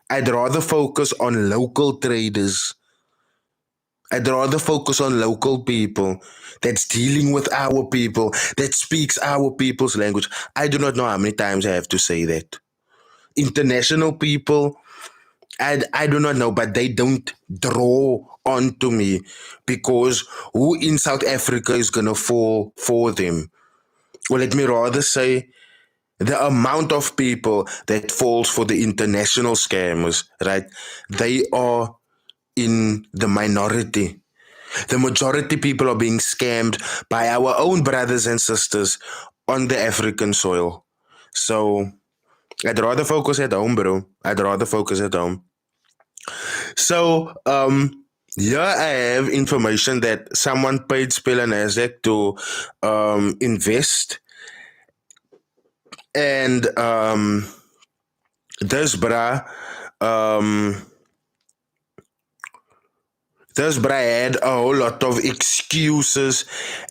I'd rather focus on local traders. I'd rather focus on local people that's dealing with our people, that speaks our people's language. I do not know how many times I have to say that. International people, I do not know, but they don't draw onto me because who in South Africa is going to fall for them? Or let me rather say, the amount of people that falls for the international scammers, right? They are in the minority. The majority people are being scammed by our own brothers and sisters on the African soil. So I'd rather focus at home, bro. I'd rather focus at home. So, here I have information that someone paid SPHELANASDAQ to invest, and this bra, um, this bra had a whole lot of excuses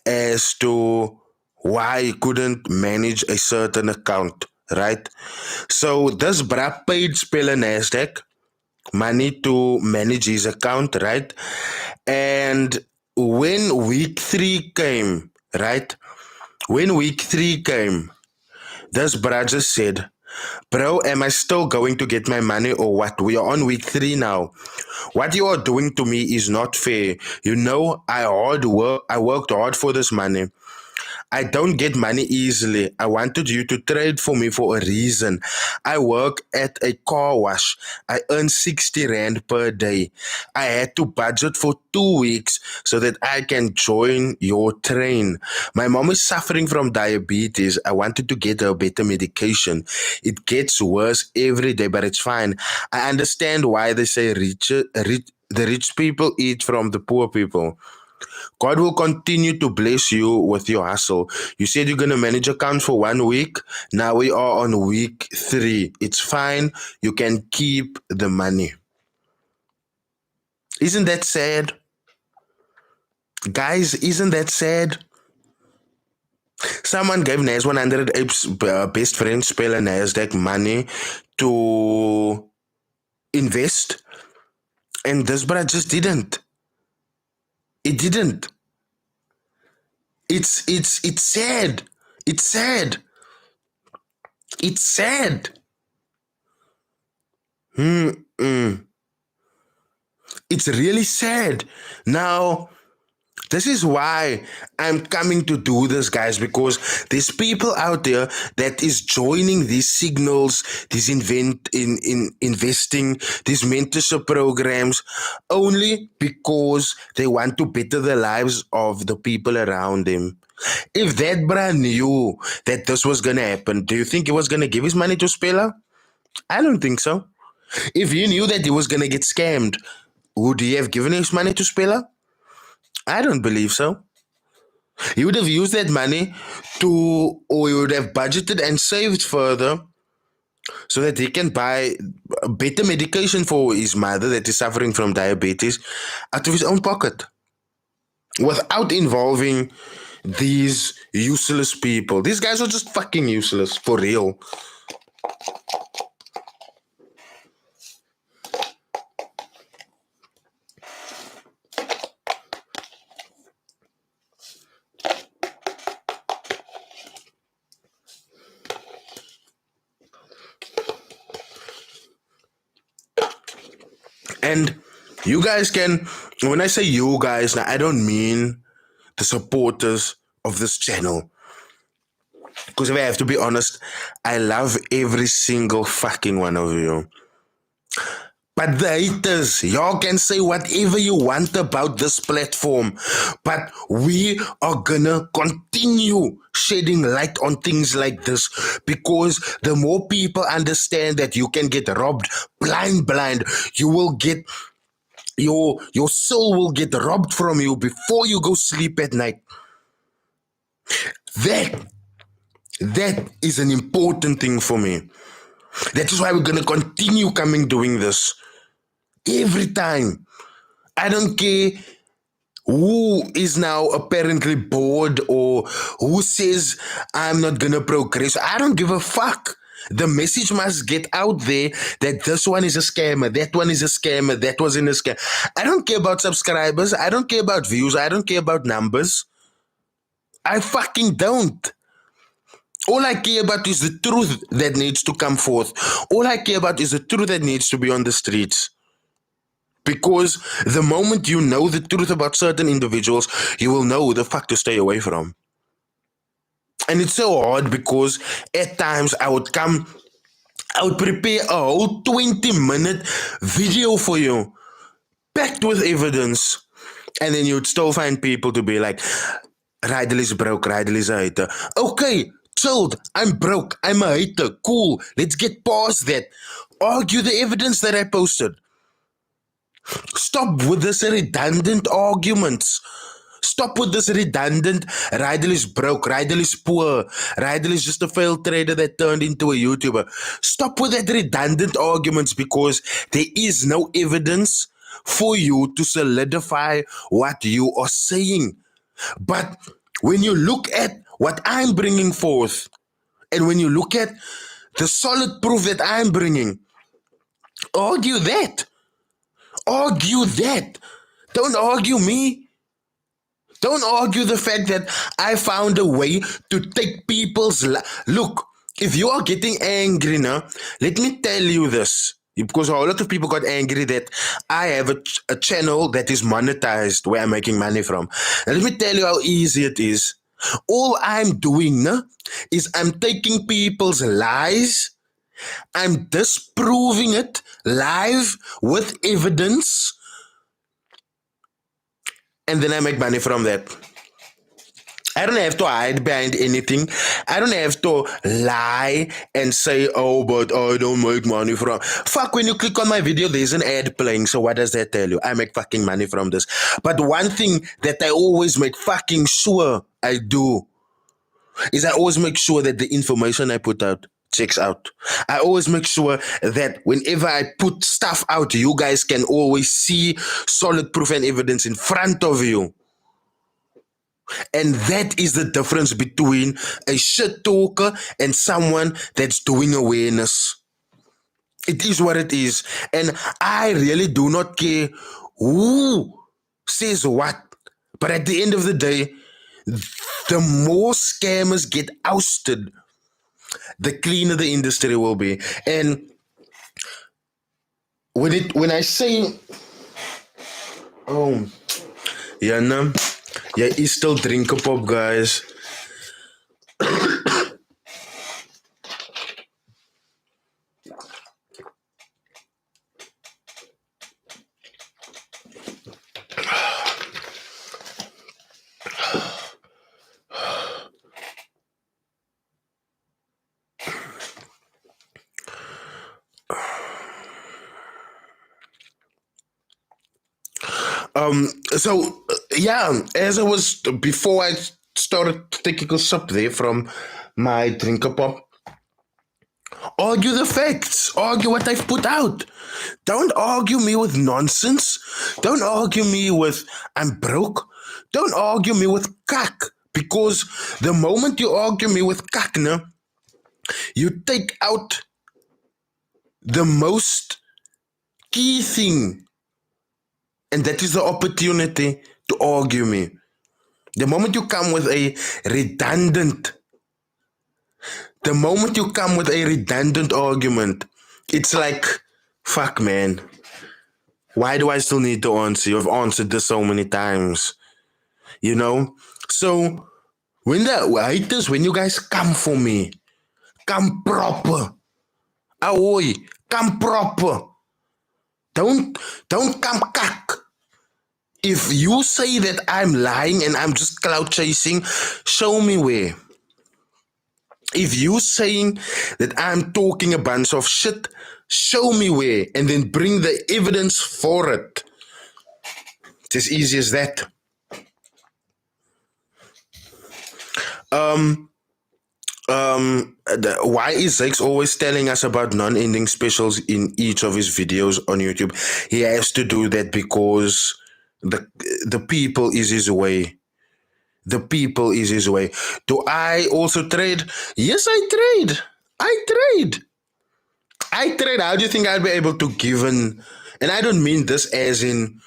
as to why he couldn't manage a certain account, right? So this bra paid SPHELANASDAQ money to manage his account, right? And when week 3 came, right? When week 3 came, this bruh just said, bro, am I still going to get my money or what? We are on week 3 now. What you are doing to me is not fair. You know, I worked hard for this money. I don't get money easily. I wanted you to trade for me for a reason. I work at a car wash. I earn 60 Rand per day. I had to budget for 2 weeks so that I can join your train. My mom is suffering from diabetes. I wanted to get her better medication. It gets worse every day, but it's fine. I understand why they say the rich people eat from the poor people. God will continue to bless you with your hustle. You said you're going to manage accounts for 1 week. Now we are on week 3. It's fine. You can keep the money. Isn't that sad? Guys, isn't that sad? Someone gave NAS100APE's best friend SPHELANASDAQ money to invest, and this brother just didn't. It didn't. It's sad. It's sad. It's sad. It's really sad. Now, this is why I'm coming to do this, guys, because there's people out there that is joining these signals, these investing, these mentorship programs, only because they want to better the lives of the people around them. If that bruh knew that this was going to happen, do you think he was going to give his money to Speller? I don't think so. If he knew that he was going to get scammed, would he have given his money to Speller? I don't believe so. He would have used that money or he would have budgeted and saved further so that he can buy better medication for his mother that is suffering from diabetes out of his own pocket without involving these useless people. These guys are just fucking useless, for real. And you guys can, when I say you guys, now I don't mean the supporters of this channel. Because if I have to be honest, I love every single fucking one of you. But the haters, y'all can say whatever you want about this platform, but we are gonna continue shedding light on things like this, because the more people understand that you can get robbed blind, you will get your soul will get robbed from you before you go sleep at night. That is an important thing for me. That is why we're gonna continue doing this every time. I don't care who is now apparently bored or who says I'm not gonna progress. I don't give a fuck. The message must get out there that this one is a scammer, that one is a scammer, that wasn't a scam. I don't care about subscribers, I don't care about views, I don't care about numbers. I fucking don't. All I care about is the truth that needs to come forth. All I care about is the truth that needs to be on the streets. Because the moment you know the truth about certain individuals, you will know who the fuck to stay away from. And it's so hard because at times I would prepare a whole 20-minute video for you. packed with evidence. And then you'd still find people to be like, Rydell is broke, Rydell is a hater. Okay, chilled, I'm broke, I'm a hater, cool, let's get past that. Argue the evidence that I posted. Stop with this redundant arguments. Stop with this redundant, Rydell is broke, Rydell is poor, Rydell is just a failed trader that turned into a YouTuber. Stop with that redundant arguments, because there is no evidence for you to solidify what you are saying. But when you look at what I'm bringing forth, and when you look at the solid proof that I'm bringing, argue that. Argue that. Don't argue me. Don't argue the fact that I found a way to take people's look. If you are getting angry now, let me tell you this. Because a lot of people got angry that I have a channel that is monetized where I'm making money from. And let me tell you how easy it is. All I'm doing now is I'm taking people's lies, I'm disproving it live with evidence, and then I make money from that. I don't have to hide behind anything. I don't have to lie and say, oh, but I don't make money from... Fuck, when you click on my video, there's an ad playing. So what does that tell you? I make fucking money from this. But one thing that I always make fucking sure I do is I always make sure that the information I put out checks out. I always make sure that whenever I put stuff out, you guys can always see solid proof and evidence in front of you. And that is the difference between a shit talker and someone that's doing awareness. It is what it is. And I really do not care who says what. But at the end of the day, the more scammers get ousted, the cleaner the industry will be. And when I say, oh, yeah, no. Yeah, is still drinken pop, guys. So yeah, as I was before I started taking a sip there from my drinker pop, argue the facts, argue what I've put out. Don't argue me with nonsense. Don't argue me with I'm broke. Don't argue me with kak, because the moment you argue me with kak, you take out the most key thing. And that is the opportunity to argue me. The moment you come with a redundant argument, it's like, fuck, man. Why do I still need to answer you? I've answered this so many times. You know? So, when the haters, when you guys come for me, come proper. Ahoy, come proper. Don't come kak. If you say that I'm lying and I'm just clout chasing, show me where. If you saying that I'm talking a bunch of shit, show me where, and then bring the evidence for it. It's as easy as that. Why is Zex always telling us about non-ending specials in each of his videos on YouTube? He has to do that because the people is his way. The people is his way. Do I also trade? Yes, I trade. How do you think I'd be able to give and I don't mean this as in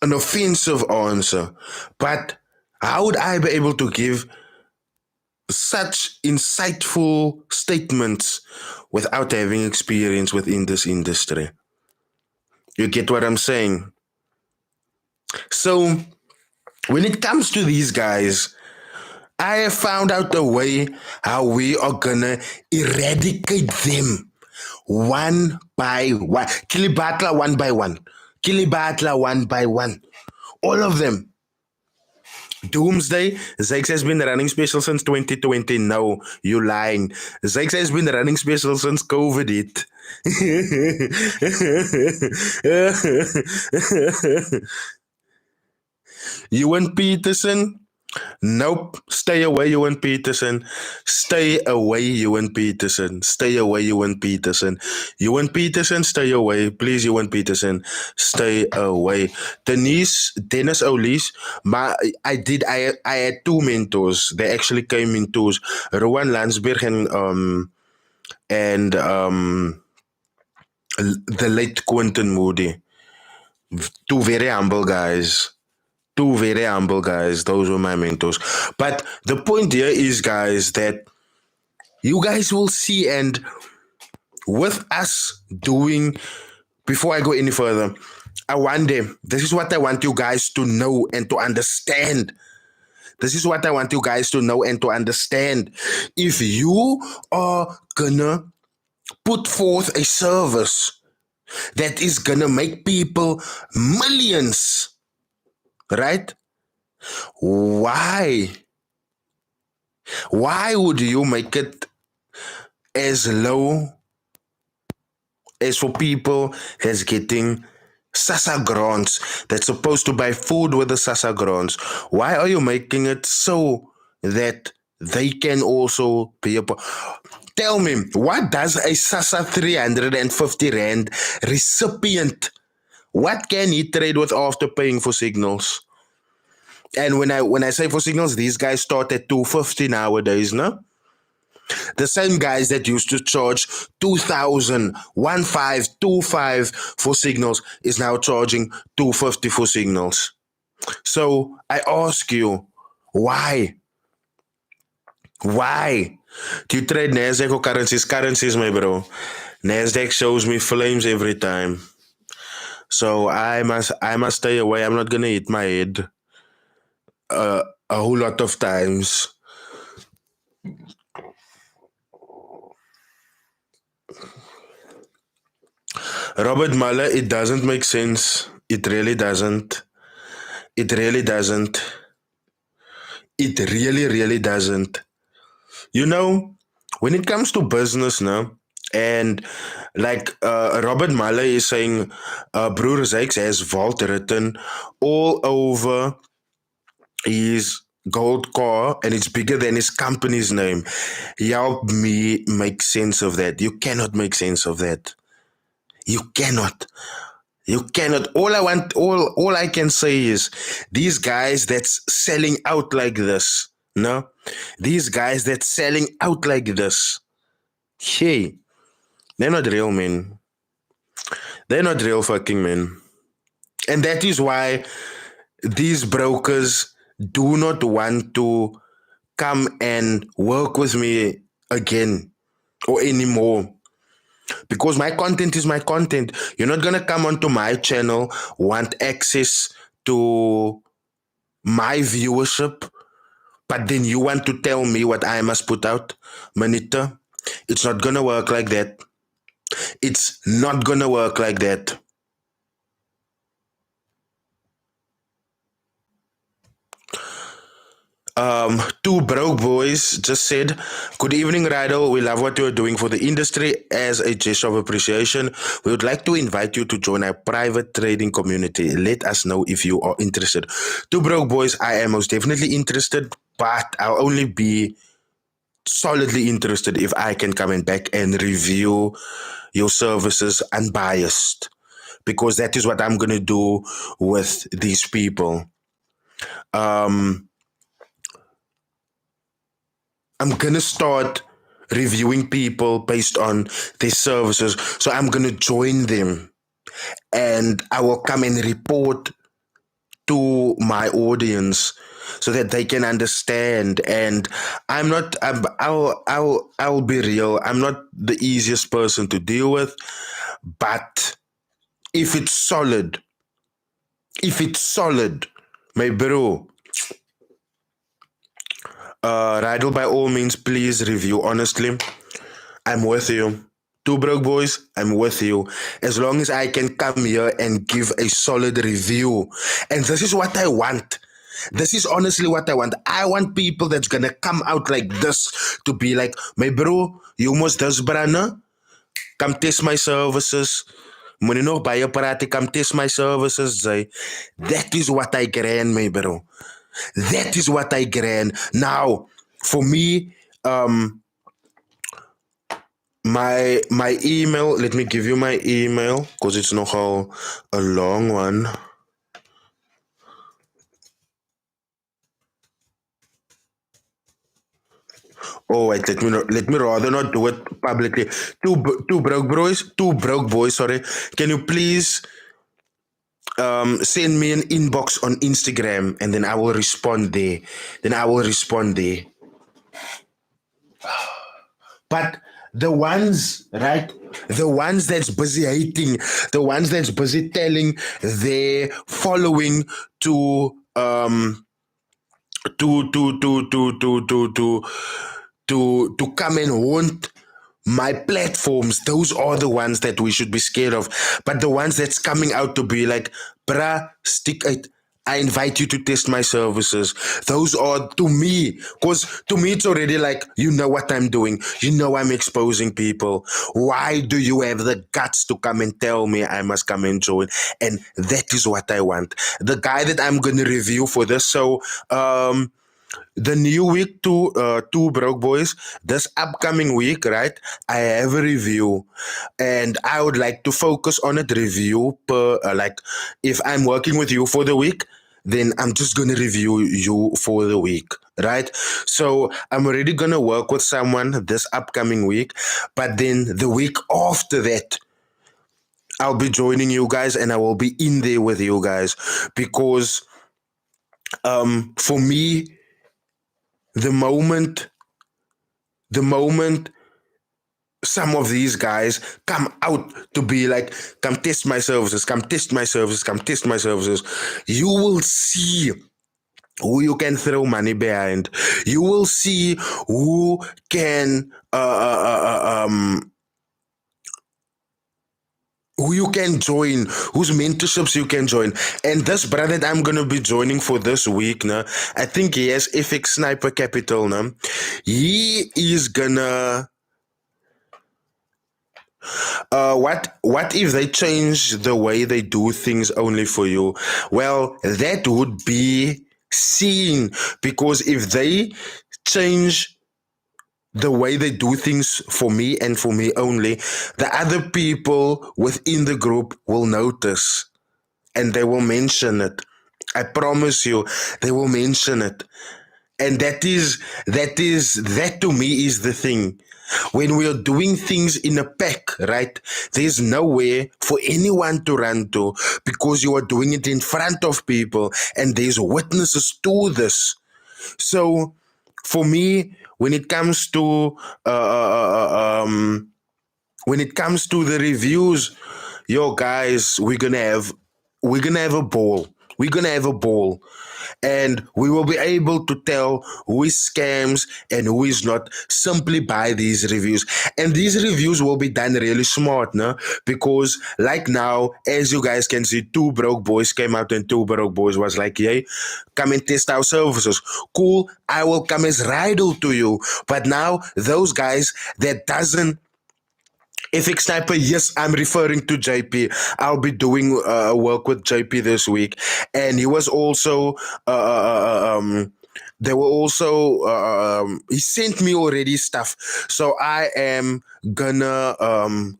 an offensive answer, but how would I be able to give such insightful statements without having experience within this industry? You get what I'm saying? So, when it comes to these guys, I have found out a way how we are gonna eradicate them one by one. Kilibatla one by one. Kilibatla one by one. All of them. Doomsday, Zakes has been running special since 2020. No, you lying. Zakes has been running special since COVID hit. Ewan Peterson, nope. Stay away, Ewan Peterson. Stay away, Ewan Peterson. Stay away, Ewan Peterson. Ewan Peterson, stay away. Please, Ewan Peterson, stay away. Dennis Olis, I had two mentors. They actually came in twos. Rowan Landsberg and the late Quentin Moody. Two very humble guys. Two very humble guys. Those were my mentors. But the point here is, guys, that you guys will see, and with us doing, before I go any further, I wonder, this is what I want you guys to know and to understand. This is what I want you guys to know and to understand. If you are gonna put forth a service that is gonna make people millions, right? Why? Why would you make it as low as for people that's getting Sasa grants, that's supposed to buy food with the Sasa grants? Why are you making it so that they can also be a... Tell me, what does a Sasa 350 Rand recipient, what can he trade with after paying for signals? And when I say for signals, these guys start at 250 nowadays, no? The same guys that used to charge 2,000, 1,525 for signals is now charging 250 for signals. So I ask you, why? Why? Do you trade NASDAQ or currencies? Currencies, my bro. NASDAQ shows me flames every time. So I must stay away. I'm not gonna hit my head a whole lot of times. Robert Mueller, it doesn't make sense. It really doesn't. It really doesn't. It really, really doesn't. You know, when it comes to business now, and like Robert Mueller is saying, Broer Zakes has vault written all over his gold car, and it's bigger than his company's name. Help me make sense of that. You cannot make sense of that. You cannot. You cannot. All I can say is these guys that's selling out like this, no? These guys that's selling out like this, hey, they're not real men. They're not real fucking men. And that is why these brokers do not want to come and work with me again or anymore. Because my content is my content. You're not going to come onto my channel, want access to my viewership, but then you want to tell me what I must put out. Manita, it's not going to work like that. It's not going to work like that. Two broke boys just said, "Good evening, Rydal. We love what you're doing for the industry. As a gesture of appreciation, we would like to invite you to join our private trading community. Let us know if you are interested." Two broke boys, I am most definitely interested, but I'll only be solidly interested if I can come in back and review your services unbiased, because that is what I'm going to do with these people. I'm going to start reviewing people based on their services. So I'm going to join them and I will come and report to my audience so that they can understand. And I'll be real. I'm not the easiest person to deal with, but if it's solid, my bro, Rydal, by all means, please review. Honestly, I'm with you. Two Broke Boys, I'm with you. As long as I can come here and give a solid review. And this is what I want. This is honestly what I want. I want people that's gonna come out like this to be like, my bro, you must this brana. Come test my services. Moenie nog baie praat, come test my services. Say, that is what I grand, my bro. That is what I grand. Now, for me, my email, let me give you my email because it's nogal a long one. Oh wait, let me rather not do it publicly. Two broke boys. Sorry, can you please send me an inbox on Instagram and then I will respond there. But the ones, right? The ones that's busy hating, the ones that's busy telling their following to come and haunt my platforms. Those are the ones that we should be scared of. But the ones that's coming out to be like, bruh, stick it. I invite you to test my services. Those are to me, because to me it's already like, you know what I'm doing. You know I'm exposing people. Why do you have the guts to come and tell me I must come and join? And that is what I want. The guy that I'm going to review for this, so the new week, two broke boys, this upcoming week, right? I have a review and I would like to focus on it review per like if I'm working with you for the week, then I'm just gonna review you for the week, right? So I'm already gonna work with someone this upcoming week, but then the week after that I'll be joining you guys and I will be in there with you guys because for me the moment some of these guys come out to be like, come test my services, come test my services, come test my services, you will see who you can throw money behind. You will see who can who you can join, whose mentorships you can join. And this brother that I'm gonna be joining for this week, nah, I think he has FX Sniper Capital, nah. He is gonna what if they change the way they do things only for you? Well, that would be seeing, because if they change the way they do things for me and for me only, the other people within the group will notice and they will mention it. I promise you, they will mention it. And that to me is the thing. When we are doing things in a pack, right? There's nowhere for anyone to run to because you are doing it in front of people and there's witnesses to this. So for me, when it comes to the reviews, yo guys, we're gonna have a ball. We're gonna have a ball. And we will be able to tell who is scams and who is not simply by these reviews. And these reviews will be done really smart, no? Because like now, as you guys can see, two broke boys came out and two broke boys was like, yay, come and test our services. Cool, I will come as Rydal to you. But now those guys that doesn't FX Sniper, yes, I'm referring to JP. I'll be doing work with JP this week, and he was also. They were also. He sent me already stuff, so I am gonna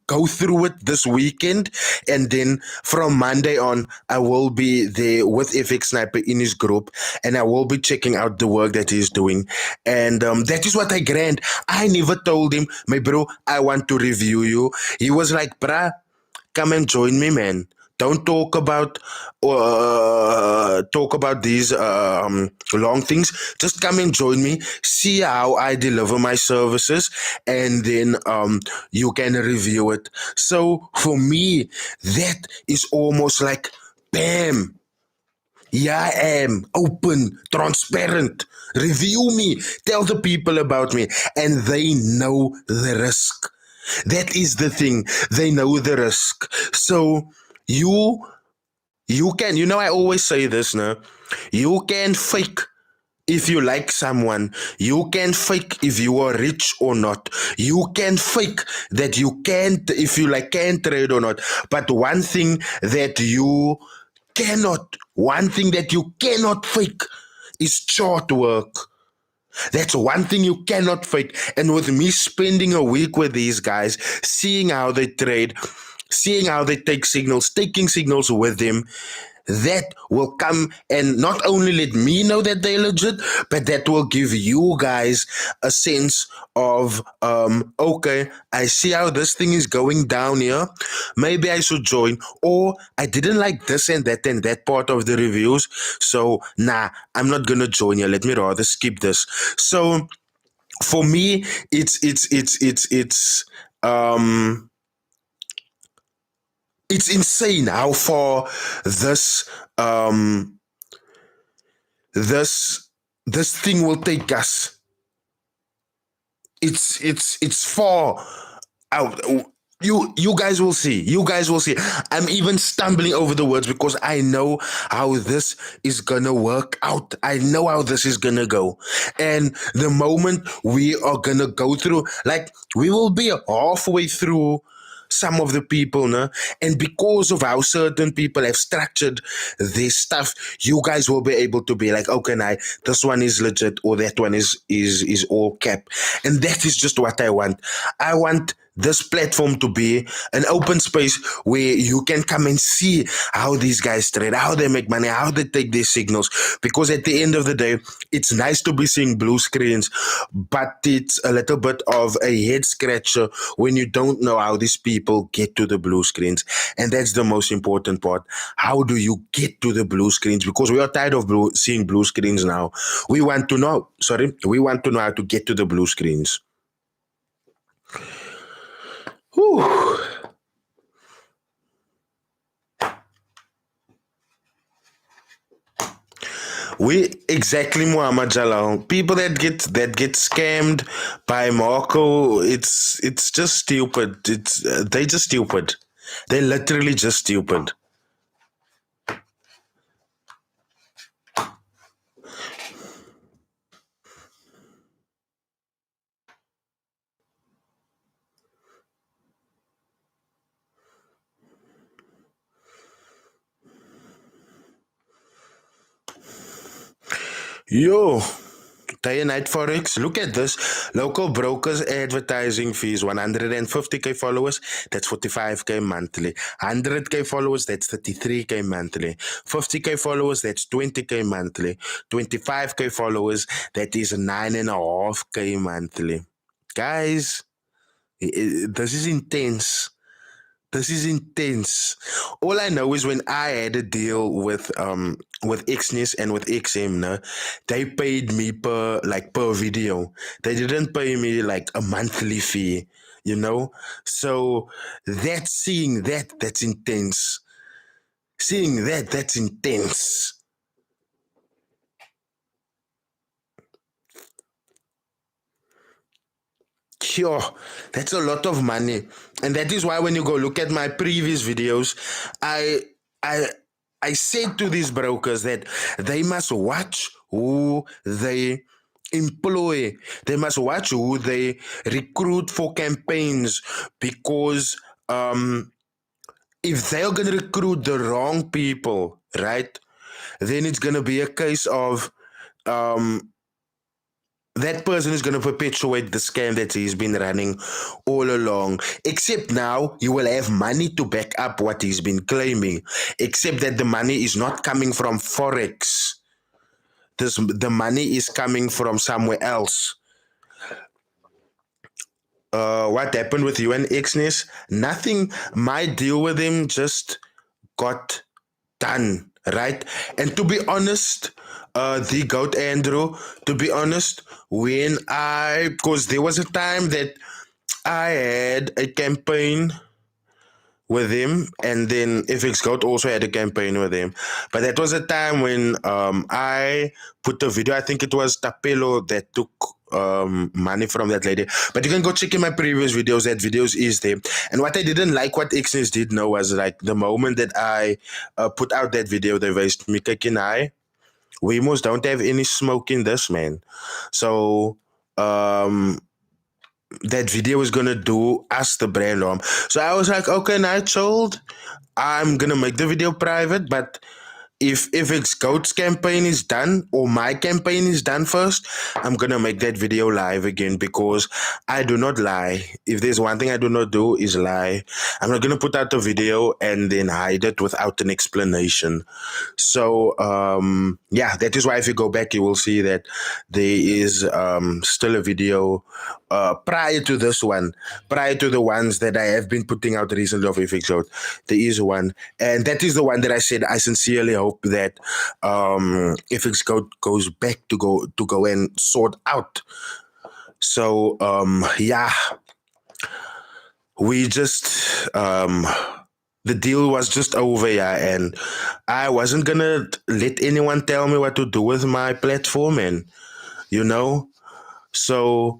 go through it this weekend, and then from Monday on, I will be there with FX Sniper in his group, and I will be checking out the work that he's doing, and that is what I grant. I never told him, my bro, I want to review you. He was like, bruh, come and join me, man. Don't talk about these long things. Just come and join me. See how I deliver my services, and then you can review it. So for me, that is almost like, bam. Yeah, I am open, transparent. Review me. Tell the people about me, and they know the risk. That is the thing. They know the risk. So you can, I always say this now. You can fake if you like someone. You can fake if you are rich or not. You can fake that you can't, if you can trade or not. But one thing that you cannot fake is chart work. That's one thing you cannot fake. And with me spending a week with these guys, seeing how they trade, seeing how they take signals, taking signals with them, that will come and not only let me know that they're legit, but that will give you guys a sense of, okay, I see how this thing is going down here. Maybe I should join. Or I didn't like this and that part of the reviews. So, nah, I'm not going to join here. Let me rather skip this. So, for me, it's insane how far this this this thing will take us. It's far out. You guys will see. You guys will see. I'm even stumbling over the words because I know how this is gonna work out. I know how this is gonna go. And the moment we are gonna go through, we will be halfway through some of the people, no? And because of how certain people have structured this stuff, you guys will be able to be like, okay, now this one is legit or that one is all cap. And that is just what I want. I want this platform to be an open space where you can come and see how these guys trade, how they make money, how they take their signals. Because at the end of the day, it's nice to be seeing blue screens, but it's a little bit of a head scratcher when you don't know how these people get to the blue screens. And that's the most important part. How do you get to the blue screens? Because we are tired of seeing blue screens now. We want to know how to get to the blue screens. Whew. Exactly, Muhammad Jalal. People that get scammed by Marco, it's just stupid. They just stupid. They literally just stupid. Yo, day and night forex. Look at this. Local brokers advertising fees. 150k followers, that's 45k monthly. 100k followers, that's 33k monthly. 50k followers, that's 20k monthly. 25k followers, that is 9.5k monthly. Guys, this is intense. This is intense. All I know is when I had a deal with XNES and with XM, no, they paid me per video. They didn't pay me like a monthly fee, So that's intense. Seeing that's intense. Sure, that's a lot of money, and that is why when you go look at my previous videos, I I I said to these brokers that they must watch who they employ. They must watch who they recruit for campaigns because if they're gonna recruit the wrong people, right, then it's gonna be a case of that person is going to perpetuate the scam that he's been running all along. Except now you will have money to back up what he's been claiming. Except that the money is not coming from Forex. The money is coming from somewhere else. What happened with you and XNES? Nothing. My deal with him just got done, right? And to be honest, the goat Andrew, to be honest, because there was a time that I had a campaign with him, and then FXGOAT also had a campaign with him. But that was a time when I put a video. I think it was Tapelo that took money from that lady. But you can go check in my previous videos. That videos is there. And what I didn't like, what Xness did know, was like the moment that I put out that video, they raised me kicking eye. We almost don't have any smoke in this, man. So that video is gonna do us the brand harm. So I was like, okay, now I told I'm gonna make the video private, but if FXGOAT's campaign is done or my campaign is done first, I'm gonna make that video live again, because I do not lie. If there's one thing I do not do is lie. I'm not gonna put out a video and then hide it without an explanation. So yeah, that is why if you go back, you will see that there is still a video prior to this one, prior to the ones that I have been putting out recently of FXGOAT. There is one, and that is the one that I said I sincerely hope that FXGOAT goes back to go and sort out. So yeah, we just the deal was just over, yeah, and I wasn't gonna let anyone tell me what to do with my platform, and you know, so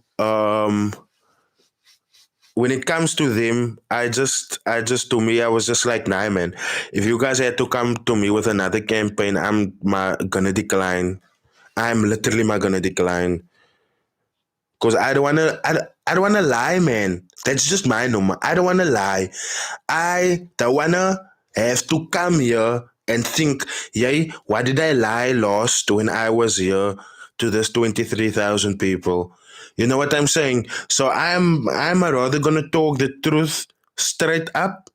when it comes to them, I just to me, I was just like, nah, man. If you guys had to come to me with another campaign, I'm gonna decline. I'm literally gonna decline, because I don't wanna. I don't wanna lie, man. That's just my number. I don't wanna lie. I don't wanna have to come here and think, yay, why did I lie last when I was here to this 23,000 people? You know what I'm saying? So I'm rather gonna talk the truth straight up,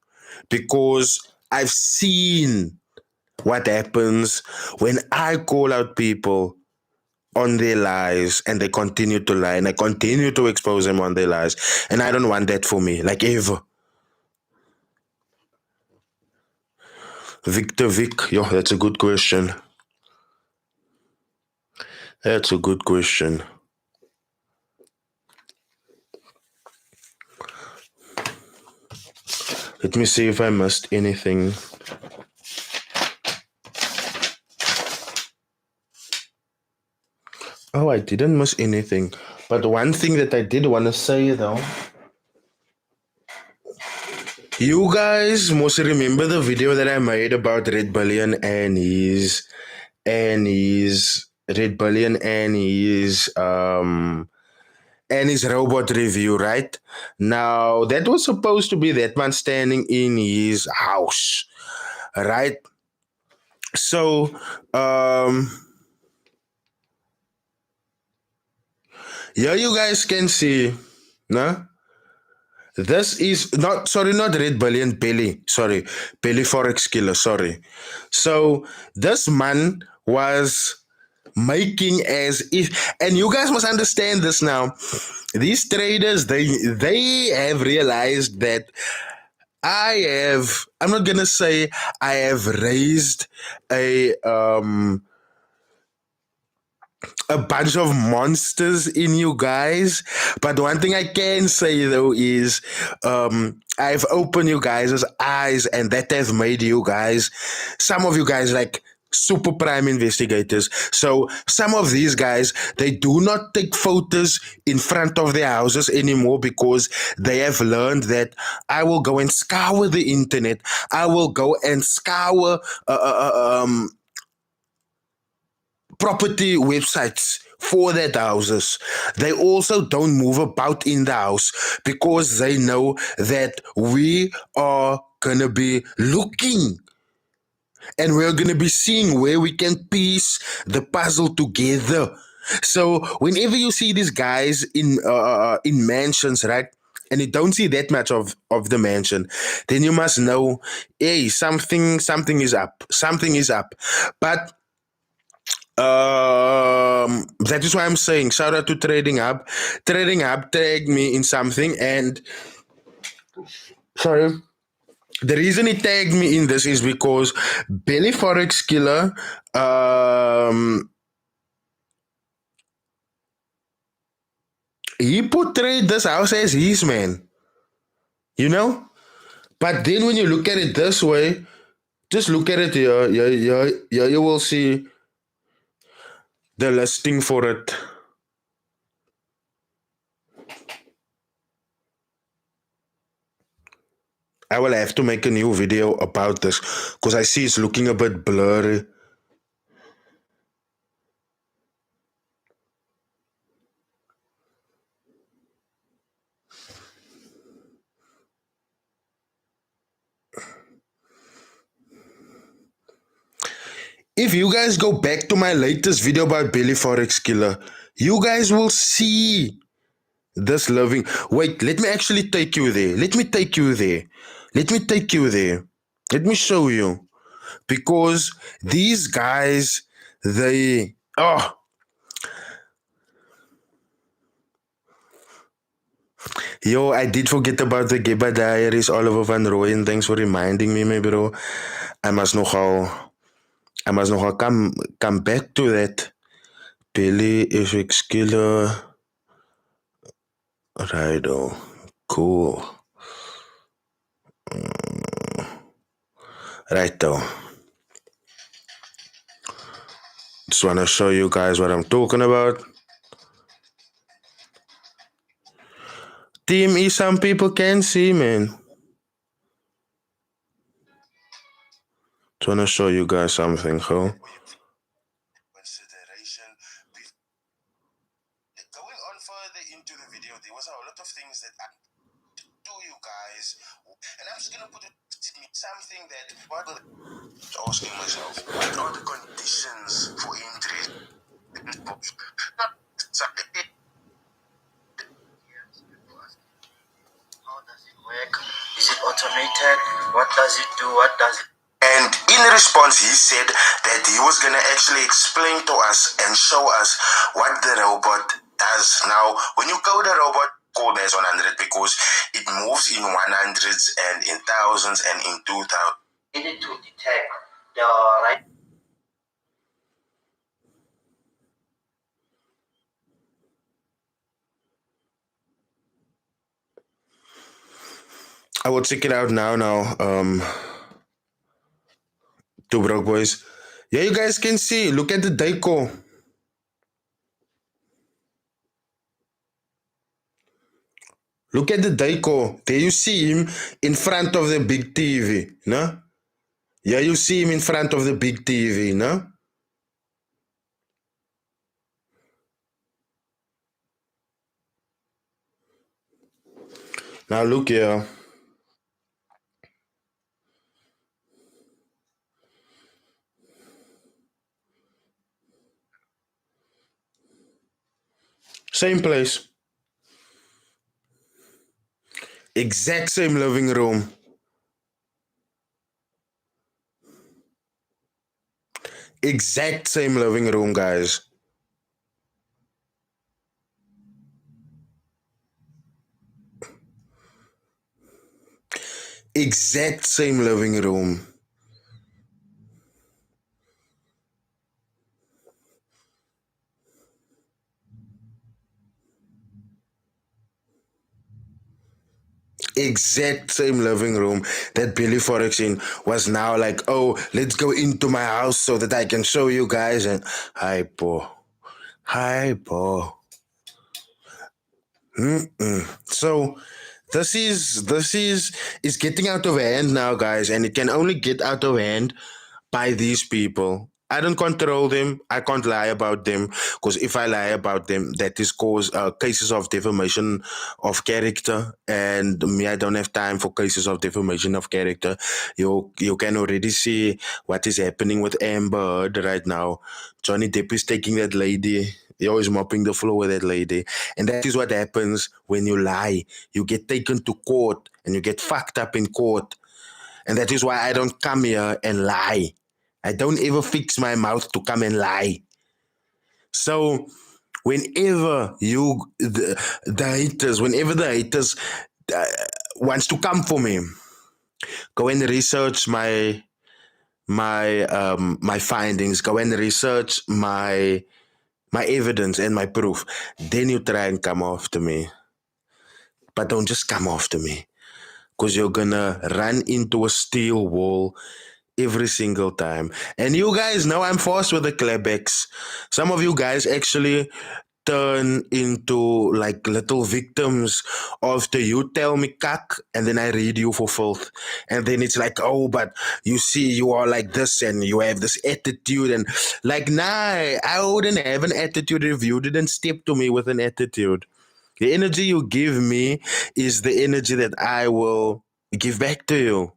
because I've seen what happens when I call out people on their lies and they continue to lie, and I continue to expose them on their lies. And I don't want that for me, like ever. Victor Vic, yo, that's a good question. That's a good question. Let me see if I missed anything. Oh, I didn't miss anything. But one thing that I did want to say, though, you guys must remember the video that I made about Red Billion and his Red Billion and his robot review, right? Now that was supposed to be that man standing in his house, right? So yeah, you guys can see, no? This is not Red Billion, Belly. Sorry, Belly Forex Killer. Sorry. So this man was making as if, and you guys must understand this now. These traders, they have realized that I'm not gonna say I have raised a bunch of monsters in you guys, but one thing I can say though is I've opened you guys' eyes, and that has made you guys, some of you guys, like super prime investigators. So some of these guys, they do not take photos in front of their houses anymore, because they have learned that I will go and scour the internet. I will go and scour property websites for their houses. They also don't move about in the house, because they know that we are gonna be looking, and we're gonna be seeing where we can piece the puzzle together. So whenever you see these guys in mansions, right, and you don't see that much of the mansion, then you must know, hey, something is up. Something is up. But that is why I'm saying shout out to Trading Hub. Trading Hub tagged me in something, and sorry, the reason he tagged me in this is because Belly Forex Killer he portrayed this house as his, man. You know? But then when you look at it this way, just look at it here. You will see the listing for it. I will have to make a new video about this because I see it's looking a bit blurry. If you guys go back to my latest video about Billy Forex Killer, you guys will see this living. Wait, let me actually take you there. Let me take you there. Let me take you there. Let me show you. Because these guys, they. Oh, yo, I did forget about the Geba Diaries, Oliver Van Rooyen. Thanks for reminding me, my bro. I must know how. I must know how come back to that. Billy FX Killer. Righto. Cool. Righto. Just want to show you guys what I'm talking about. Team E, some people can see, man. Just want to show you guys something, huh? Consideration. Going on further into the video, there was a lot of things that I do you guys, and I'm just gonna put it something that asking myself, what are the conditions for entry? How does it work? Is it automated? What does it do? What does it? And in response, he said that he was going to actually explain to us and show us what the robot does. Now, when you code a robot, called NAS100 because it moves in 100s and in thousands and in 2000. You need to detect the right. I will check it out now. Two Broke Boys. Yeah, you guys can see. Look at the deco. Look at the deco. There you see him in front of the big TV, no? Yeah, you see him in front of the big TV, no? Now look here. Same place. Exact same living room. Exact same living room, guys. Exact same living room. Exact same living room that Billy Forex in was now like, oh, let's go into my house so that I can show you guys. And hypo. So this is getting out of hand now, guys, and it can only get out of hand by these people. I don't control them. I can't lie about them because if I lie about them, that is cause cases of defamation of character. And me, I don't have time for cases of defamation of character. You can already see what is happening with Amber Heard right now. Johnny Depp is taking that lady. He always mopping the floor with that lady. And that is what happens when you lie. You get taken to court and you get fucked up in court. And that is why I don't come here and lie. I don't ever fix my mouth to come and lie. So whenever whenever the haters wants to come for me, go and research my findings. Go and research my evidence and my proof. Then you try and come after me. But don't just come after me. Because you're gonna run into a steel wall every single time. And you guys know I'm forced with the clapbacks. Some of you guys actually turn into like little victims of the you tell me cuck and then I read you for filth. And then it's like, oh, but you see, you are like this and you have this attitude. And like, nah, I wouldn't have an attitude if you didn't step to me with an attitude. The energy you give me is the energy that I will give back to you.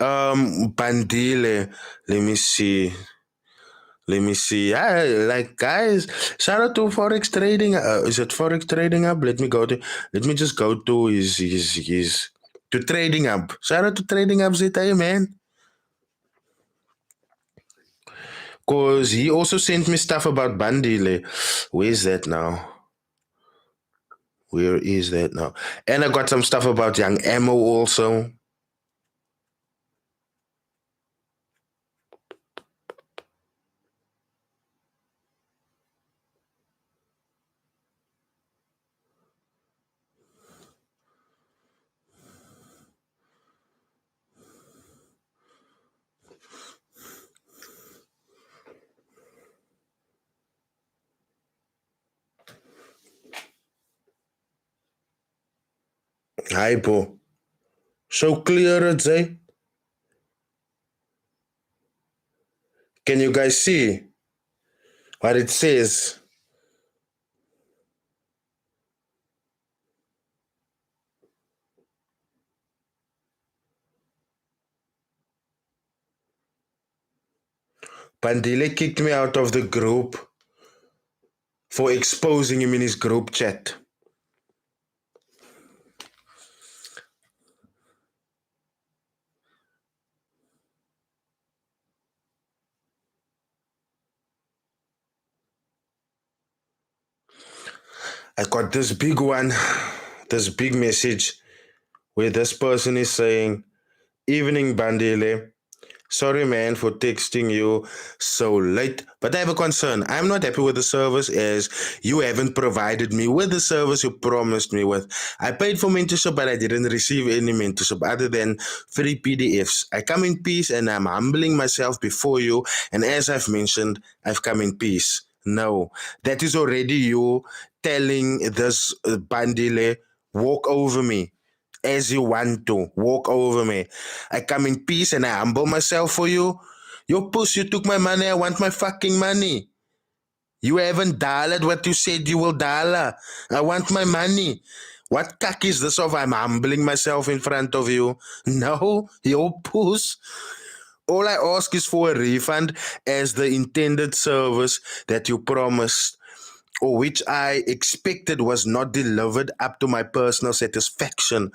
Bandile, let me see. Let me see. Like guys, shout out to Forex Trading. Is it Forex Trading Hub? Let me just go to his to Trading Hub. Shout out to Trading Hub ZA, man. Cause he also sent me stuff about Bandile. Where is that now? Where is that now? And I got some stuff about Young Ammo also. Hypo. So clear it's eh? Can you guys see what it says? Bandile kicked me out of the group for exposing him in his group chat. I got this big one, this big message where this person is saying, "Evening, Bandile. Sorry, man, for texting you so late, but I have a concern. I'm not happy with the service as you haven't provided me with the service you promised me with. I paid for mentorship, but I didn't receive any mentorship other than free PDFs. I come in peace and I'm humbling myself before you. And as I've mentioned, I've come in peace. No, that is already you telling this Bandile, walk over me as you want to. Walk over me. I come in peace and I humble myself for you. You puss, you took my money. I want my fucking money. You haven't dialed what you said you will dial. I want my money. What cuck is this of I'm humbling myself in front of you? No, you puss. All I ask is for a refund as the intended service that you promised or which I expected was not delivered up to my personal satisfaction.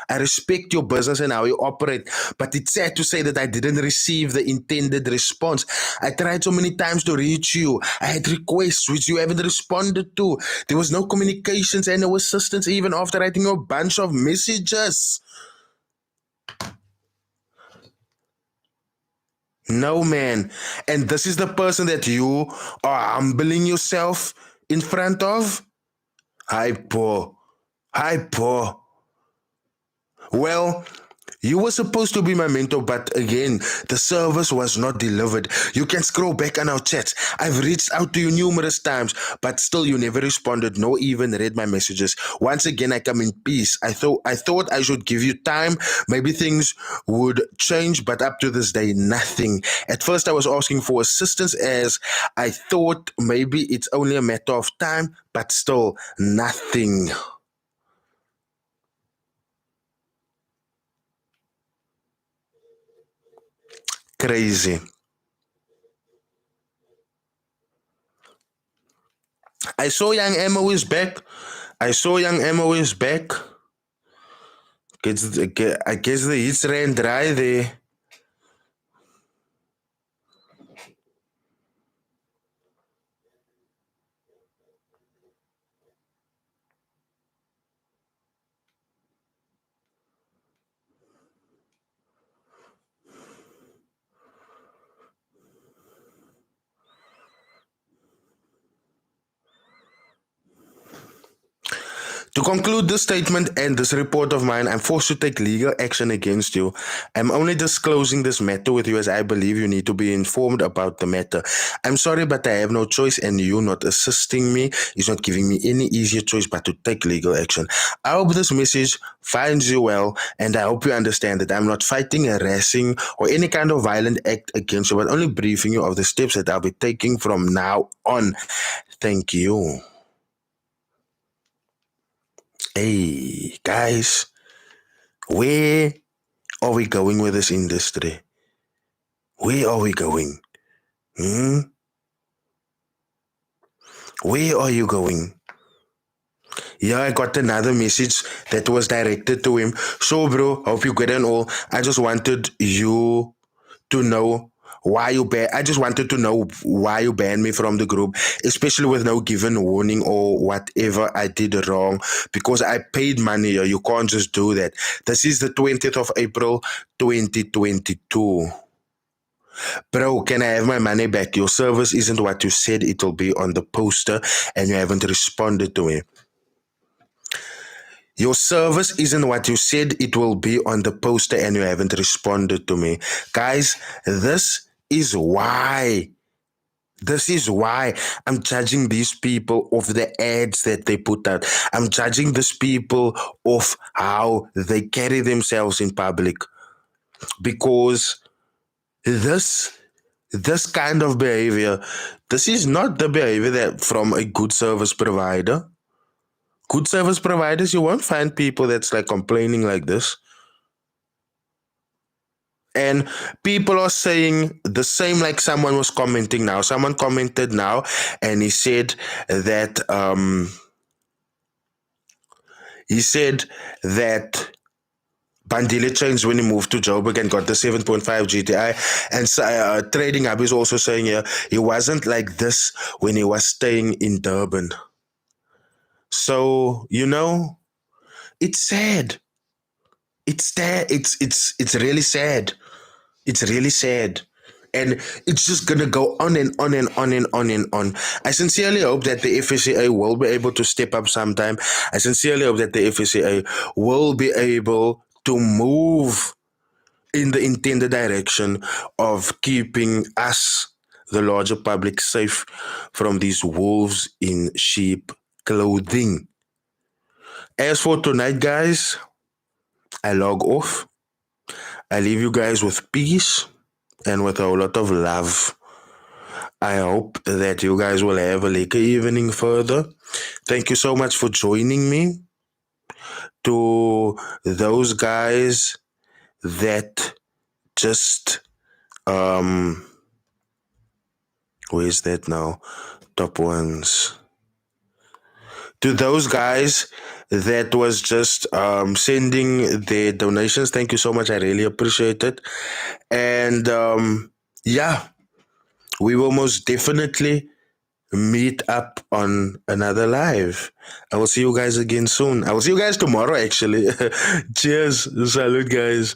I respect your business and how you operate, but it's sad to say that I didn't receive the intended response. I tried so many times to reach you. I had requests which you haven't responded to. There was no communications and no assistance even after writing you a bunch of messages. No, man. And this is the person that you are humbling yourself in front of? Hypo. Hypo. Well, you were supposed to be my mentor, but again, the service was not delivered. You can scroll back on our chats. I've reached out to you numerous times, but still you never responded, nor even read my messages. Once again, I come in peace. I thought I should give you time. Maybe things would change, but up to this day, nothing. At first, I was asking for assistance as I thought maybe it's only a matter of time, but still nothing. Crazy. I saw young Emma is back. I saw young Emma is back. I guess the heat ran dry there. To conclude this statement and this report of mine, I'm forced to take legal action against you. I'm only disclosing this matter with you as I believe you need to be informed about the matter. I'm sorry, but I have no choice, and you not assisting me is not giving me any easier choice but to take legal action. I hope this message finds you well, and I hope you understand that I'm not fighting, harassing, or any kind of violent act against you, but only briefing you of the steps that I'll be taking from now on. Thank you. Hey, guys, where are we going with this industry? Where are we going? Where are you going? Yeah, I got another message that was directed to him. So, bro, hope you good and all. I just wanted you to know why you I just wanted to know why you banned me from the group, especially with no given warning or whatever I did wrong, because I paid money. You can't just do that. This is the 20th of April, 2022. Bro, can I have my money back? Your service isn't what you said it will be on the poster, and you haven't responded to me. Your service isn't what you said it will be on the poster, and you haven't responded to me. Guys, this is why. This is why I'm judging these people of the ads that they put out. I'm judging these people of how they carry themselves in public. Because this kind of behavior, this is not the behavior that from a good service provider. Good service providers, you won't find people that's like complaining like this. And people are saying the same, like someone was commenting now. Someone commented now and he said that Bandile changed when he moved to Joburg and got the 7.5 GTI. And Trading Hub is also saying here he wasn't like this when he was staying in Durban. So, it's sad. It's really sad. It's really sad. And it's just going to go on and on and on and on and on. I sincerely hope that the FSCA will be able to step up sometime. I sincerely hope that the FSCA will be able to move in the intended direction of keeping us, the larger public, safe from these wolves in sheep clothing. As for tonight, guys, I log off. I leave you guys with peace and with a whole lot of love. I hope that you guys will have a later evening further. Thank you so much for joining me. To those guys that just where's that now? Top ones. To those guys that was just sending their donations, thank you so much. I really appreciate it. And yeah, we will most definitely meet up on another live. I will see you guys again soon. I will see you guys tomorrow, actually. Cheers. Salute, guys.